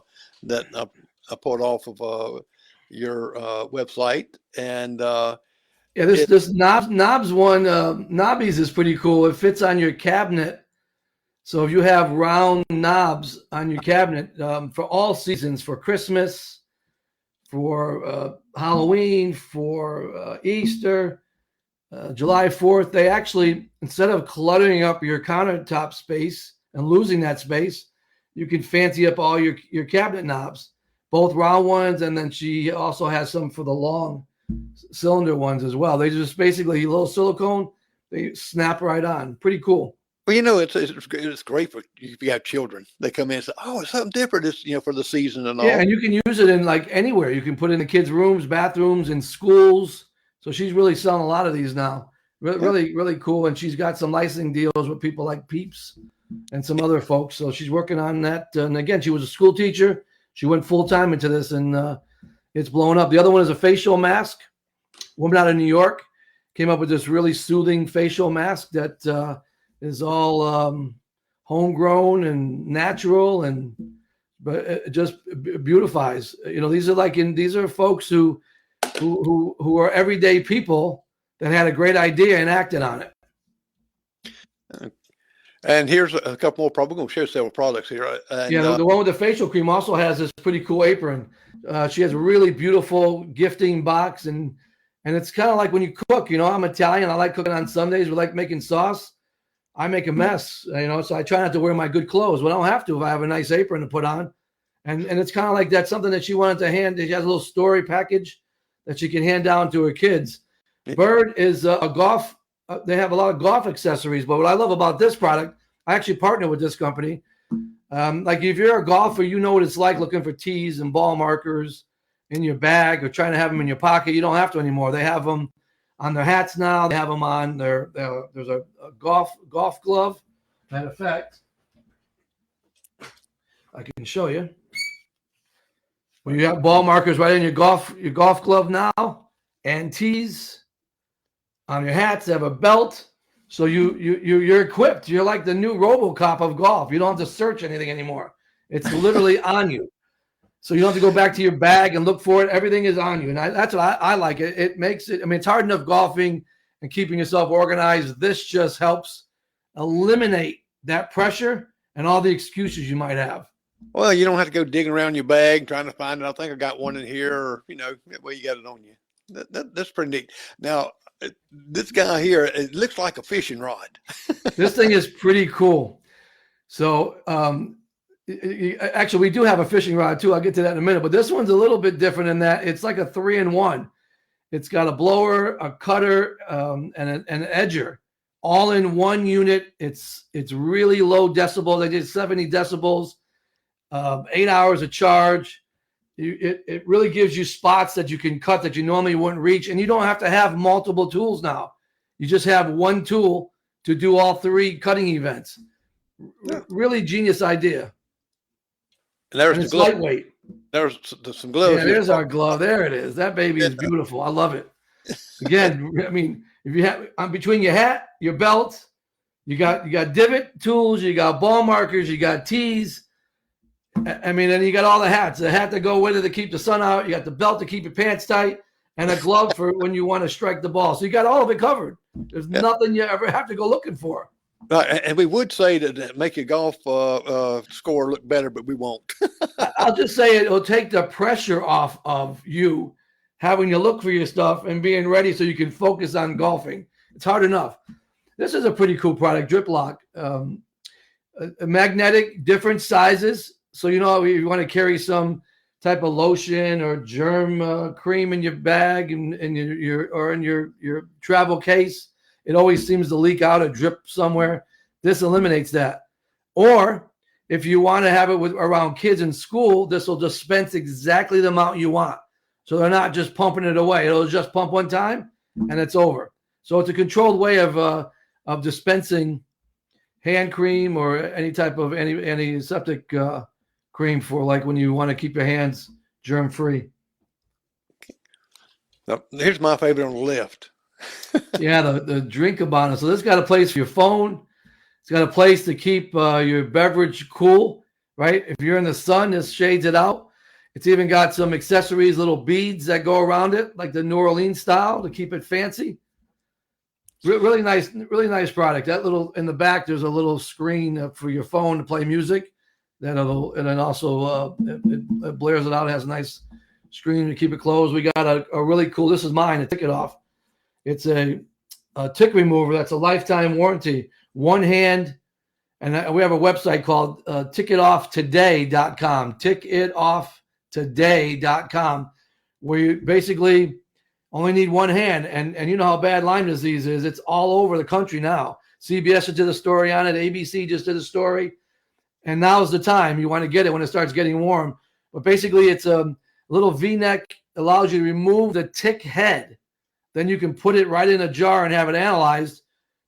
pulled off of your website, and this knobs one, Knobbies is pretty cool. It fits on your cabinet, so if you have round knobs on your cabinet for all seasons, for Christmas, for Halloween, for Easter. July 4th, they actually, instead of cluttering up your countertop space and losing that space, you can fancy up all your cabinet knobs, both round ones, and then she also has some for the long cylinder ones as well. They just basically a little silicone, they snap right on. Pretty cool. Well, it's great for if you have children. They come in and say, "Oh, it's something different." It's for the season and all. Yeah, and you can use it in like anywhere. You can put it in the kids' rooms, bathrooms, in schools. So she's really selling a lot of these now. Really, really cool. And she's got some licensing deals with people like Peeps and some other folks. So she's working on that. And again, she was a school teacher. She went full-time into this, and it's blowing up. The other one is a facial mask. Woman out of New York came up with this really soothing facial mask that is all homegrown and natural, but it just beautifies. These are folks who are everyday people that had a great idea and acted on it. And here's a couple more. Probably going to show several products here. And, the one with the facial cream also has this pretty cool apron. She has a really beautiful gifting box, and it's kind of like when you cook. I'm Italian. I like cooking on Sundays. We like making sauce. I make a mess, so I try not to wear my good clothes. Well, I don't have to if I have a nice apron to put on. And it's kind of like that's something that she wanted to hand. She has a little story package that she can hand down to her kids. Bird is a golf. They have a lot of golf accessories. But what I love about this product, I actually partner with this company. Like if you're a golfer, you know what it's like looking for tees and ball markers in your bag or trying to have them in your pocket. You don't have to anymore. They have them on their hats now. They have them on there's a golf glove. Matter of fact, I can show you. Well, you have ball markers right in your golf glove now, and tees on your hats. They have a belt, so you're equipped. You're like the new RoboCop of golf. You don't have to search anything anymore. It's literally on you. So you don't have to go back to your bag and look for it. Everything is on you. And that's what I like. It makes it, it's hard enough golfing and keeping yourself organized. This just helps eliminate that pressure and all the excuses you might have. Well, you don't have to go digging around your bag trying to find it. I think I got one in here, or, that way you got it on you. That's pretty neat. Now, this guy here, it looks like a fishing rod. This thing is pretty cool. So, actually, we do have a fishing rod too. I'll get to that in a minute. But this one's a little bit different in that it's like a 3-in-1. It's got a blower, a cutter, and an edger, all in one unit. It's really low decibels. They did 70 decibels, 8 hours of charge. It really gives you spots that you can cut that you normally wouldn't reach, and you don't have to have multiple tools now. You just have one tool to do all 3 cutting events. Really genius idea. And there's the glove. Lightweight. There's some gloves. Yeah, there's our glove. There it is. That baby is beautiful. I love it. Again, if you have between your hat, your belt, you got divot tools, you got ball markers, you got tees. And you got all the hats. The hat to go with it to keep the sun out. You got the belt to keep your pants tight, and a glove for when you want to strike the ball. So you got all of it covered. There's nothing you ever have to go looking for. And we would say that make your golf score look better, but we won't. I'll just say it'll take the pressure off of you having to look for your stuff and being ready so you can focus on golfing. It's hard enough. This is a pretty cool product, Drip Lock. A magnetic, different sizes. So if you want to carry some type of lotion or germ cream in your bag and in your travel case, it always seems to leak out or drip somewhere. This eliminates that. Or if you want to have it around kids in school, this will dispense exactly the amount you want. So they're not just pumping it away. It'll just pump one time and it's over. So it's a controlled way of dispensing hand cream or any type of antiseptic cream for like when you want to keep your hands germ free. Now, here's my favorite on the left. Yeah, the drink abana. So this got a place for your phone. It's got a place to keep your beverage cool, right? If you're in the sun, this shades it out. It's even got some accessories, little beads that go around it, like the New Orleans style to keep it fancy. Really nice product. That little in the back, there's a little screen for your phone to play music. And then also it blares it out. It has a nice screen to keep it closed. We got a really cool. This is mine. A ticket off. It's a tick remover. That's a lifetime warranty. One hand, and we have a website called ticketofftoday.com. Ticketofftoday.com, where you basically only need one hand. And you know how bad Lyme disease is. It's all over the country now. CBS just did a story on it. ABC just did a story. And now's the time. You want to get it when it starts getting warm. But basically, it's a little V-neck, allows you to remove the tick head. Then you can put it right in a jar and have it analyzed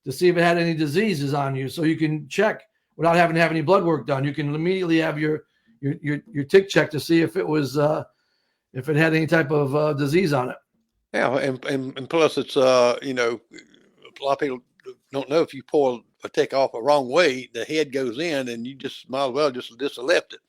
to see if it had any diseases on you. So you can check without having to have any blood work done. You can immediately have your tick check to see if it was if it had any type of disease on it. Yeah, and plus it's a lot of people don't know if you pull a tick off a wrong way, the head goes in, and you just might as well just left it.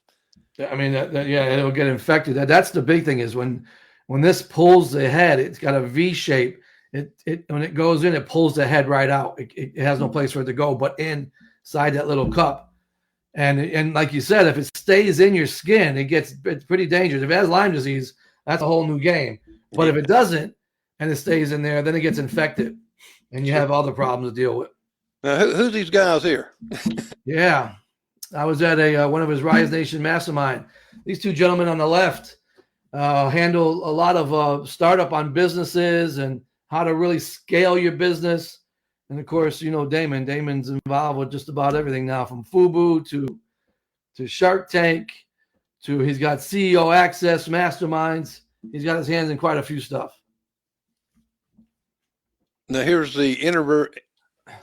It'll get infected. That's the big thing is when this pulls the head, it's got a V shape. It when it goes in, it pulls the head right out. It has no place for it to go but inside that little cup. And like you said, if it stays in your skin, it's pretty dangerous. If it has Lyme disease, that's a whole new game. But if it doesn't and it stays in there, then it gets infected, and you have other problems to deal with. Now, who's these guys here? Yeah, I was at one of his Rise Nation mastermind. These two gentlemen on the left handle a lot of startup on businesses and how to really scale your business. And of course, you know, Daymond's involved with just about everything now, from FUBU to Shark Tank to he's got CEO Access masterminds. He's got his hands in quite a few stuff. Now, here's the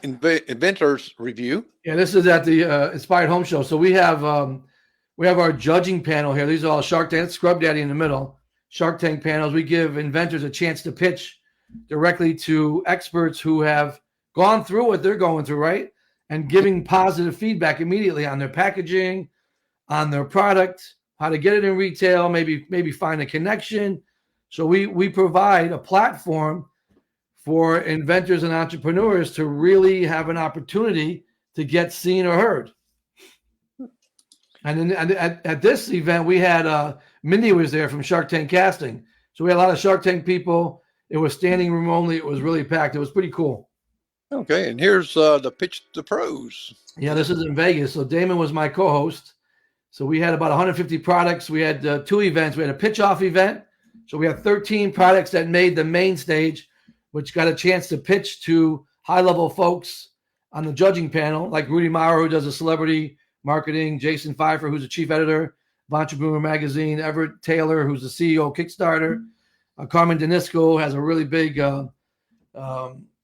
Inventors Review. Yeah, this is at the Inspired Home Show. So we have our judging panel here. These are all Shark Tank, Scrub Daddy in the middle. Shark Tank panels. We give inventors a chance to pitch directly to experts who have gone through what they're going through, right? And giving positive feedback immediately on their packaging, on their product, how to get it in retail, maybe find a connection. So we provide a platform for inventors and entrepreneurs to really have an opportunity to get seen or heard. And then at this event, we had Mindy was there from Shark Tank Casting. So we had a lot of Shark Tank people. It was standing room only. It was really packed. It was pretty cool. Okay, and here's the pitch to pros. Yeah, this is in Vegas. So Daymond was my co-host. So we had about 150 products. We had two events. We had a pitch-off event. So we had 13 products that made the main stage, which got a chance to pitch to high-level folks on the judging panel, like Rudy Maurer, who does the celebrity marketing, Jason Pfeiffer, who's the chief editor of Entrepreneur Magazine, Everett Taylor, who's the CEO of Kickstarter, Carmen Danisco has a really big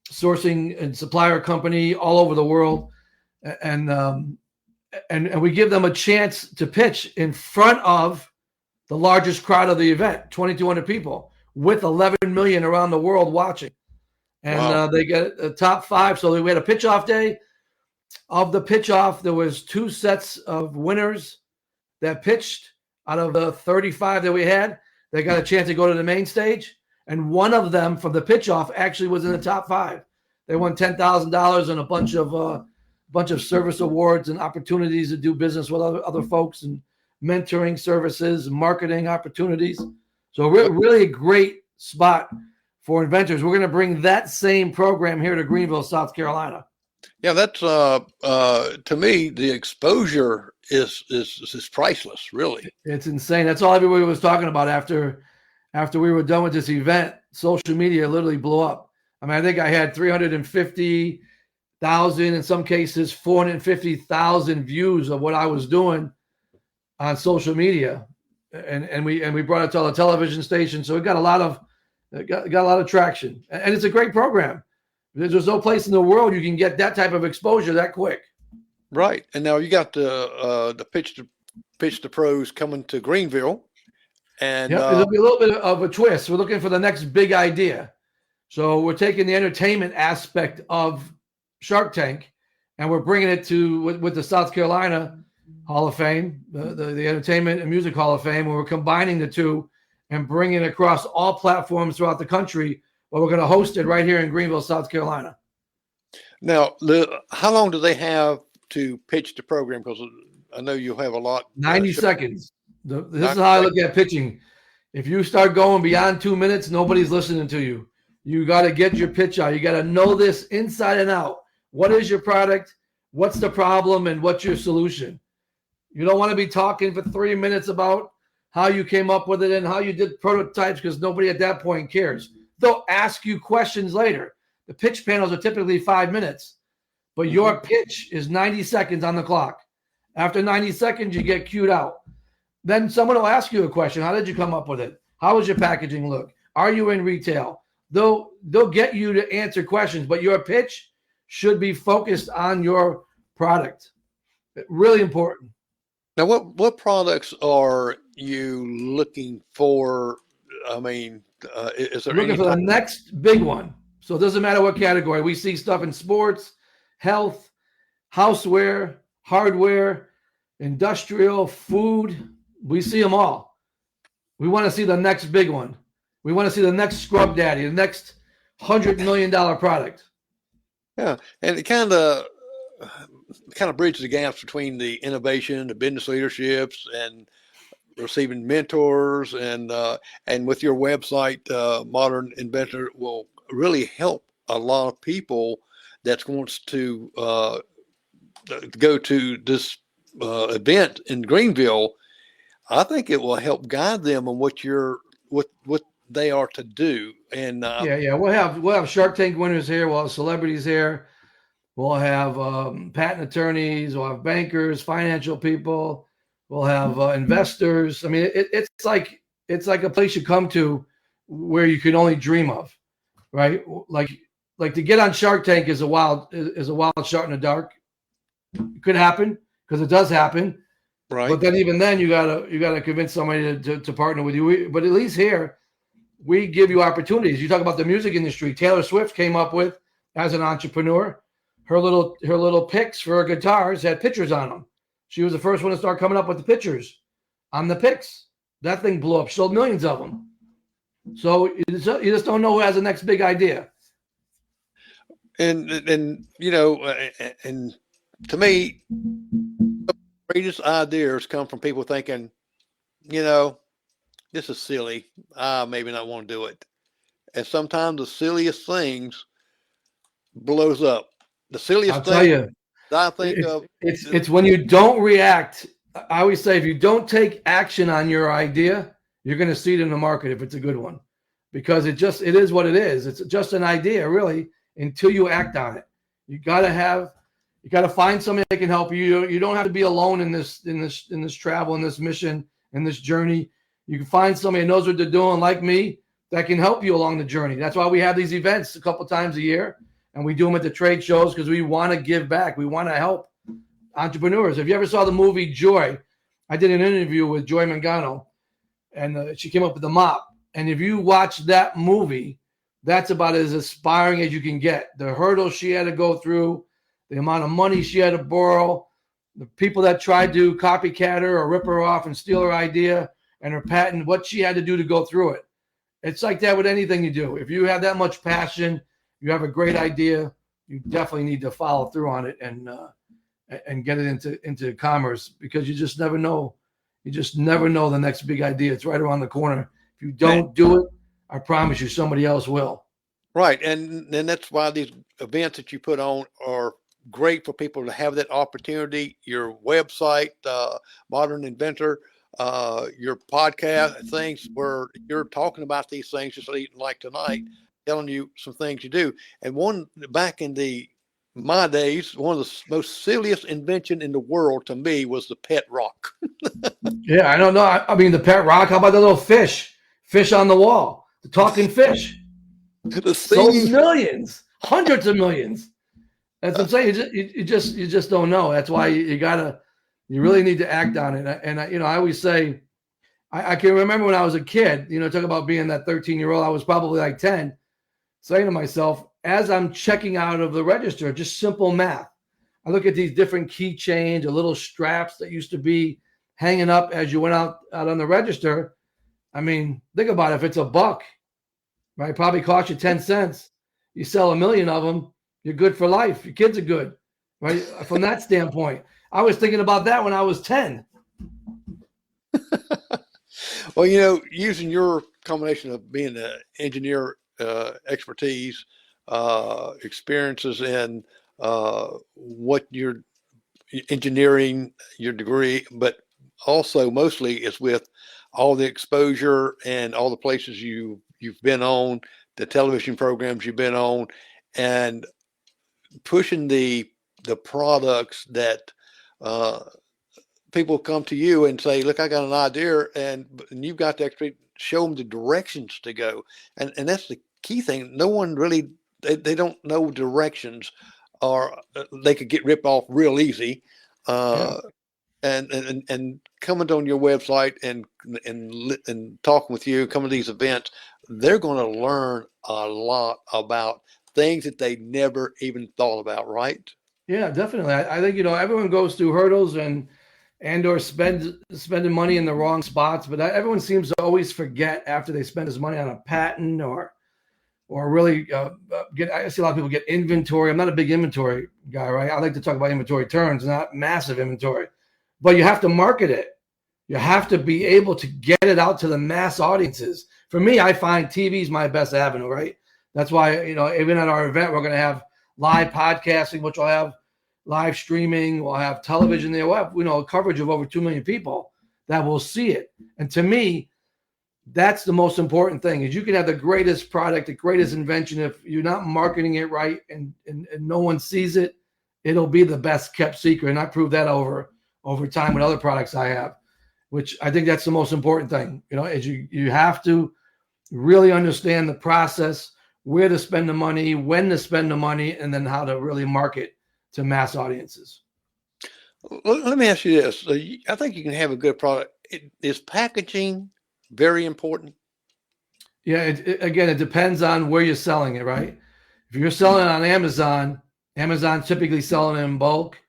sourcing and supplier company all over the world, and we give them a chance to pitch in front of the largest crowd of the event, 2,200 people, with 11 million around the world watching. And wow. They get a top 5. So we had a pitch-off day. Of the pitch-off, there was 2 sets of winners that pitched out of the 35 that we had. They got a chance to go to the main stage. And one of them from the pitch-off actually was in the top 5. They won $10,000 and a bunch of service awards and opportunities to do business with other folks and mentoring services, marketing opportunities. So really a great spot for inventors. We're going to bring that same program here to Greenville, South Carolina. Yeah, that's to me, the exposure is priceless, really. It's insane. That's all everybody was talking about after we were done with this event. Social media literally blew up. I mean, I think I had 350,000, in some cases 450,000 views of what I was doing on social media, and we brought it to all the television stations. So it got a lot of traction, and it's a great program. There's no place in the world you can get that type of exposure that quick. Right, and now you got the pitch to pros coming to Greenville, and there'll be a little bit of a twist. We're looking for the next big idea, so we're taking the entertainment aspect of Shark Tank, and we're bringing it to with the South Carolina Hall of Fame, the Entertainment and Music Hall of Fame, where we're combining the two and bringing it across all platforms throughout the country. Well, we're going to host it right here in Greenville, South Carolina. Now, how long do they have to pitch the program? Because I know you have a lot. 90 seconds. This is how I look at pitching. If you start going beyond 2 minutes, nobody's listening to you. You got to get your pitch out. You got to know this inside and out. What is your product? What's the problem? And what's your solution? You don't want to be talking for 3 minutes about how you came up with it and how you did prototypes, because nobody at that point cares. They'll ask you questions later. The pitch panels are typically 5 minutes, but your pitch is 90 seconds on the clock. After 90 seconds, you get queued out. Then someone will ask you a question. How did you come up with it? How does your packaging look? Are you in retail? They'll get you to answer questions, but your pitch should be focused on your product. Really important. Now, what products are you looking for? I mean, is there looking for the next big one? So it doesn't matter what category. We see stuff in sports, health, houseware, hardware, industrial, food. We see them all. We want to see the next big one. We want to see the next Scrub Daddy, the next $100 million product. Yeah, and it kind of bridges the gaps between the innovation, the business leaderships, and receiving mentors, and with your website, Modern Inventor will really help a lot of people that wants to go to this event in Greenville, I think it will help guide them on what they are to do. And yeah, we'll have Shark Tank winners here. We'll have celebrities here. We'll have patent attorneys. We'll have bankers, financial people. We'll have investors. I mean, it's like a place you come to where you can only dream of, right? Like to get on Shark Tank is a wild shot in the dark. It could happen because it does happen, right? But then even then, you gotta convince somebody to partner with you. But at least here, we give you opportunities. You talk about the music industry. Taylor Swift came up with, as an entrepreneur, her little picks for her guitars had pictures on them. She was the first one to start coming up with the pictures on the picks. That thing blew up. Sold millions of them. So you just don't know who has the next big idea. And you know, and to me, the greatest ideas come from people thinking, you know, this is silly. Maybe not want to do it. And sometimes the silliest things blows up. The silliest I'll tell you, I think of it's when you don't react. I always say if you don't take action on your idea, you're going to see it in the market if it's a good one, because it is what it is. It's just an idea, really, until you act on it. You got to find somebody that can help you. You don't have to be alone in this travel, in this mission, in this journey. You can find somebody that knows what they're doing, like me, that can help you along the journey. That's why we have these events a couple times a year, and we do them at the trade shows because we want to give back. We want to help entrepreneurs. If you ever saw the movie Joy, I did an interview with Joy Mangano, and she came up with the mop. And if you watch that movie, that's about as aspiring as you can get. The hurdles she had to go through, the amount of money she had to borrow, the people that tried to copycat her or rip her off and steal her idea and her patent, what she had to do to go through it. It's like that with anything you do. If you have that much passion, you have a great idea, you definitely need to follow through on it and get it into commerce, because you just never know. You just never know the next big idea. It's right around the corner. If you don't do it, I promise you somebody else will. Right. And that's why these events that you put on are great for people to have that opportunity. Your website, Modern Inventor, your podcast, things where you're talking about these things, just like tonight, telling you some things you do. And one back in my days, one of the most silliest invention in the world to me was the pet rock. Yeah, I don't know. I mean, the pet rock. How about the little fish on the wall, the talking fish? Sold millions, hundreds of millions. That's what I'm saying. You just don't know. That's why you really need to act on it. And I always say, I can remember when I was a kid, talk about being that 13-year-old, I was probably like 10, saying to myself, as I'm checking out of the register, just simple math. I look at these different keychains or little straps that used to be hanging up as you went out on the register. I mean, think about it. If it's $1, right, probably cost you 10 cents. You sell 1 million of them, you're good for life. Your kids are good, right? From that standpoint, I was thinking about that when I was 10. Well, using your combination of being an engineer, expertise, experiences in what you're engineering, your degree, but also mostly is with all the exposure and all the places you've been on, the television programs you've been on, and pushing the products that people come to you and say, look, I got an idea, and you've got to actually show them the directions to go. And that's the key thing. No one really, they don't know directions, or they could get ripped off real easy. And coming on your website and talking with you, coming to these events, they're going to learn a lot about things that they never even thought about, right? Yeah, definitely. I think, everyone goes through hurdles and or spending money in the wrong spots, but everyone seems to always forget after they spend his money on a patent or really I see a lot of people get inventory. I'm not a big inventory guy, right? I like to talk about inventory turns, not massive inventory, but you have to market it. You have to be able to get it out to the mass audiences. For me, I find TV is my best avenue, right? That's why, even at our event, we're going to have live podcasting, which will have live streaming, we'll have television there, we'll have, coverage of over 2 million people that will see it. And to me, that's the most important thing, is you can have the greatest product, the greatest invention. If you're not marketing it right and no one sees it, it'll be the best kept secret. And I proved that over time with other products I have, which I think that's the most important thing, is you have to really understand the process, where to spend the money, when to spend the money, and then how to really market to mass audiences. Let me ask you this. I think you can have a good product. Is packaging very important? Yeah, it depends on where you're selling it, right? If you're selling it on Amazon typically selling it in bulk,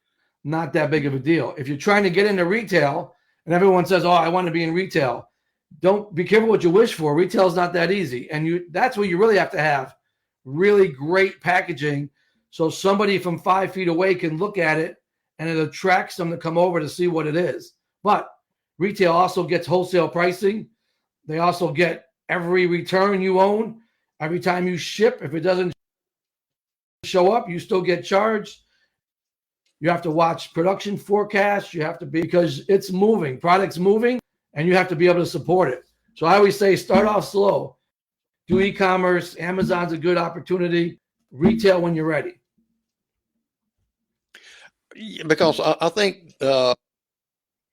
not that big of a deal. If you're trying to get into retail and everyone says, oh, I want to be in retail, don't be careful what you wish for. Retail is not that easy. And that's where you really have to have really great packaging, so somebody from 5 feet away can look at it and it attracts them to come over to see what it is. But retail also gets wholesale pricing. They also get every return you own, every time you ship. If it doesn't show up, you still get charged. You have to watch production forecasts. You have to because it's moving, product's moving, and you have to be able to support it. So I always say, start off slow. Do e-commerce. Amazon's a good opportunity. Retail when you're ready. Because I think,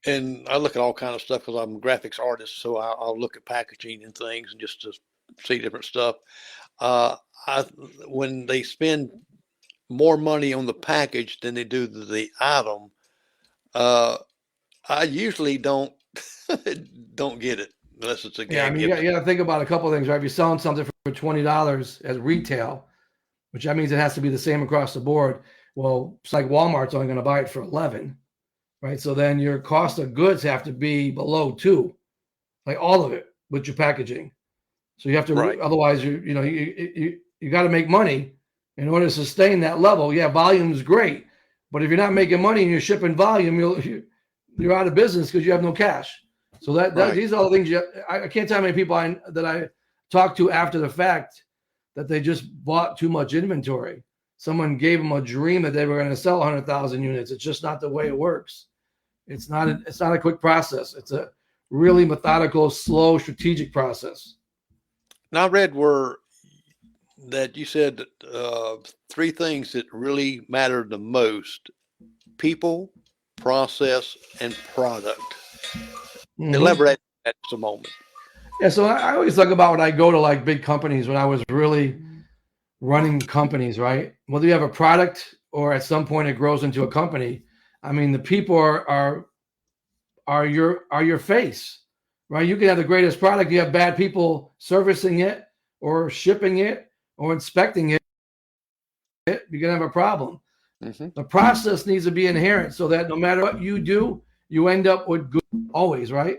and I look at all kind of stuff because I'm a graphics artist, so I'll look at packaging and things and just to see different stuff. When they spend more money on the package than they do the item, I usually don't get it unless it's a game. Yeah, I mean, you got to think about a couple of things, right? If you're selling something for $20 at retail, which that means it has to be the same across the board. Well, it's like Walmart's only going to buy it for 11, right? So then your cost of goods have to be below 2, like all of it with your packaging. So you have to, right. Otherwise you got to make money in order to sustain that level. Yeah, volume is great, but if you're not making money and you're shipping volume, you're out of business because you have no cash. So that these are the things I can't tell how many people that I talked to after the fact that they just bought too much inventory. Someone gave them a dream that they were going to sell 100,000 units. It's just not the way it works. It's not a quick process. It's a really methodical, slow, strategic process. Now, I read that you said that 3 things that really matter the most: people, process, and product. Mm-hmm. Elaborate on that just a moment. Yeah, so I always talk about when I go to like big companies, when I was really running companies, right? Whether you have a product or at some point it grows into a company, I mean, the people are your face, right? You can have the greatest product, you have bad people servicing it or shipping it or inspecting it, you're gonna have a problem. Mm-hmm. The process needs to be inherent so that no matter what you do, you end up with good always, right?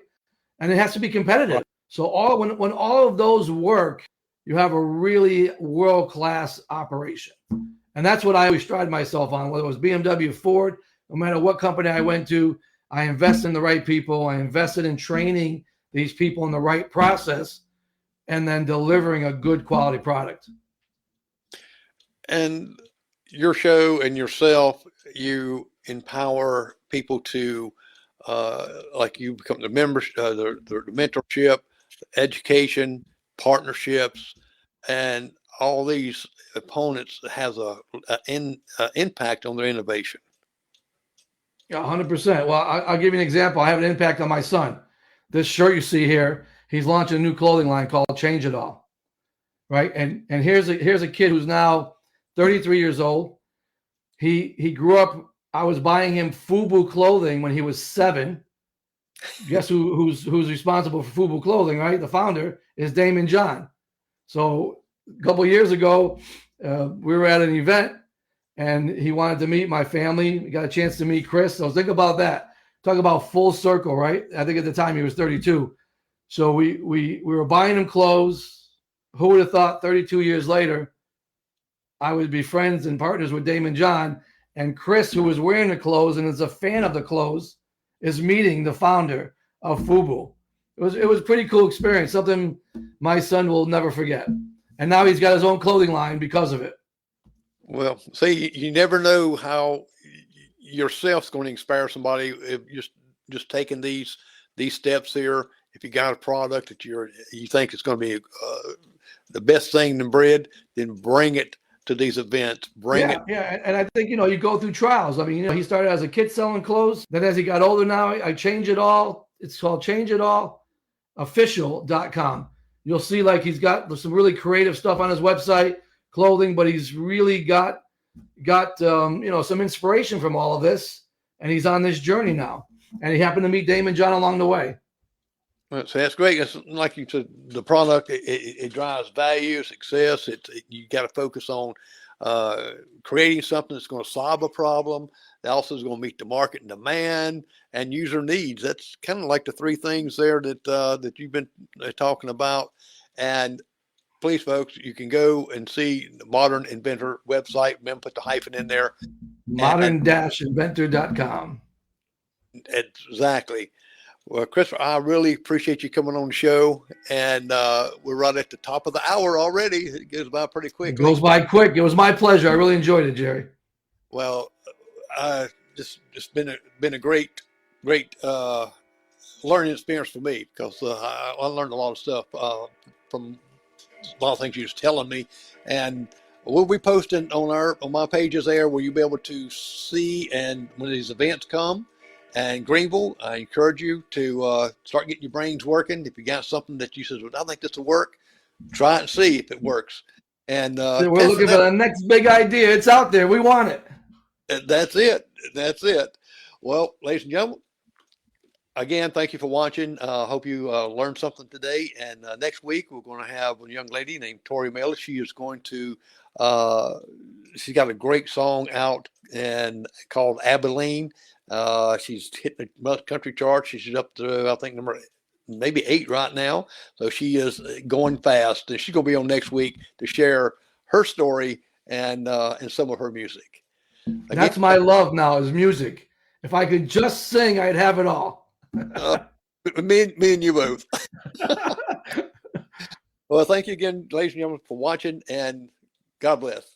And it has to be competitive. Right. So when all of those work, you have a really world-class operation. And that's what I always stride myself on, whether it was BMW, Ford, no matter what company I went to, I invest in the right people. I invested in training these people in the right process and then delivering a good quality product. And your show and yourself, you empower people to, like you become the members, the mentorship, education, partnerships, and all these opponents has an impact on their innovation. Yeah, 100%. Well, I'll give you an example. I have an impact on my son. This shirt you see here, he's launching a new clothing line called Change It All, right? And here's a kid who's now 33 years old. He grew up. I was buying him FUBU clothing when he was 7. Guess who's responsible for FUBU clothing, right? The founder is Daymond John. So a couple of years ago, we were at an event and he wanted to meet my family. We got a chance to meet Chris. So think about that. Talk about full circle, right? I think at the time he was 32. So we were buying him clothes. Who would have thought 32 years later, I would be friends and partners with Daymond John, and Chris, who was wearing the clothes and is a fan of the clothes, is meeting the founder of FUBU. It was a pretty cool experience, something my son will never forget. And now he's got his own clothing line because of it. Well, see, you never know how yourself's going to inspire somebody if just taking these steps here. If you got a product that you think is going to be the best thing in bread, then bring it to these events. Bring it. Yeah. And I think, you go through trials. I mean, he started as a kid selling clothes. Then as he got older now, I Change It All. It's called Change It All Official.com. You'll see like he's got some really creative stuff on his website, clothing, but he's really got some inspiration from all of this. And he's on this journey now. And he happened to meet Daymond John along the way. Well, so that's great. It's like you said, the product, it drives value, success. You got to focus on creating something that's going to solve a problem. That also is going to meet the market and demand and user needs. That's kind of like the three things there that you've been talking about. And please, folks, you can go and see the Modern Inventor website. Remember, put the hyphen in there. Modern-inventor.com. Exactly. Well, Christopher, I really appreciate you coming on the show, and we're right at the top of the hour already. It goes by pretty quick. It goes by quick. It was my pleasure. I really enjoyed it, Jerry. Well, just been a great learning experience for me, because I learned a lot of stuff from a lot of things you was telling me, and we'll be posting on my pages there where you'll be able to see, and when these events come. And Greenville, I encourage you to start getting your brains working. If you got something that you said, well, I think this will work, try it and see if it works. And we're looking for the next big idea. It's out there. We want it. That's it. Well, ladies and gentlemen, again, thank you for watching. Hope you learned something today. And next week, we're going to have a young lady named Tori Miller. She is going to, she's got a great song out and called Abilene. She's hitting the country charts. She's up to, I think, maybe 8 right now. So she is going fast. And she's going to be on next week to share her story and some of her music. Again, that's my love now, is music. If I could just sing, I'd have it all. Me and you both. Well, thank you again, ladies and gentlemen, for watching, and God bless.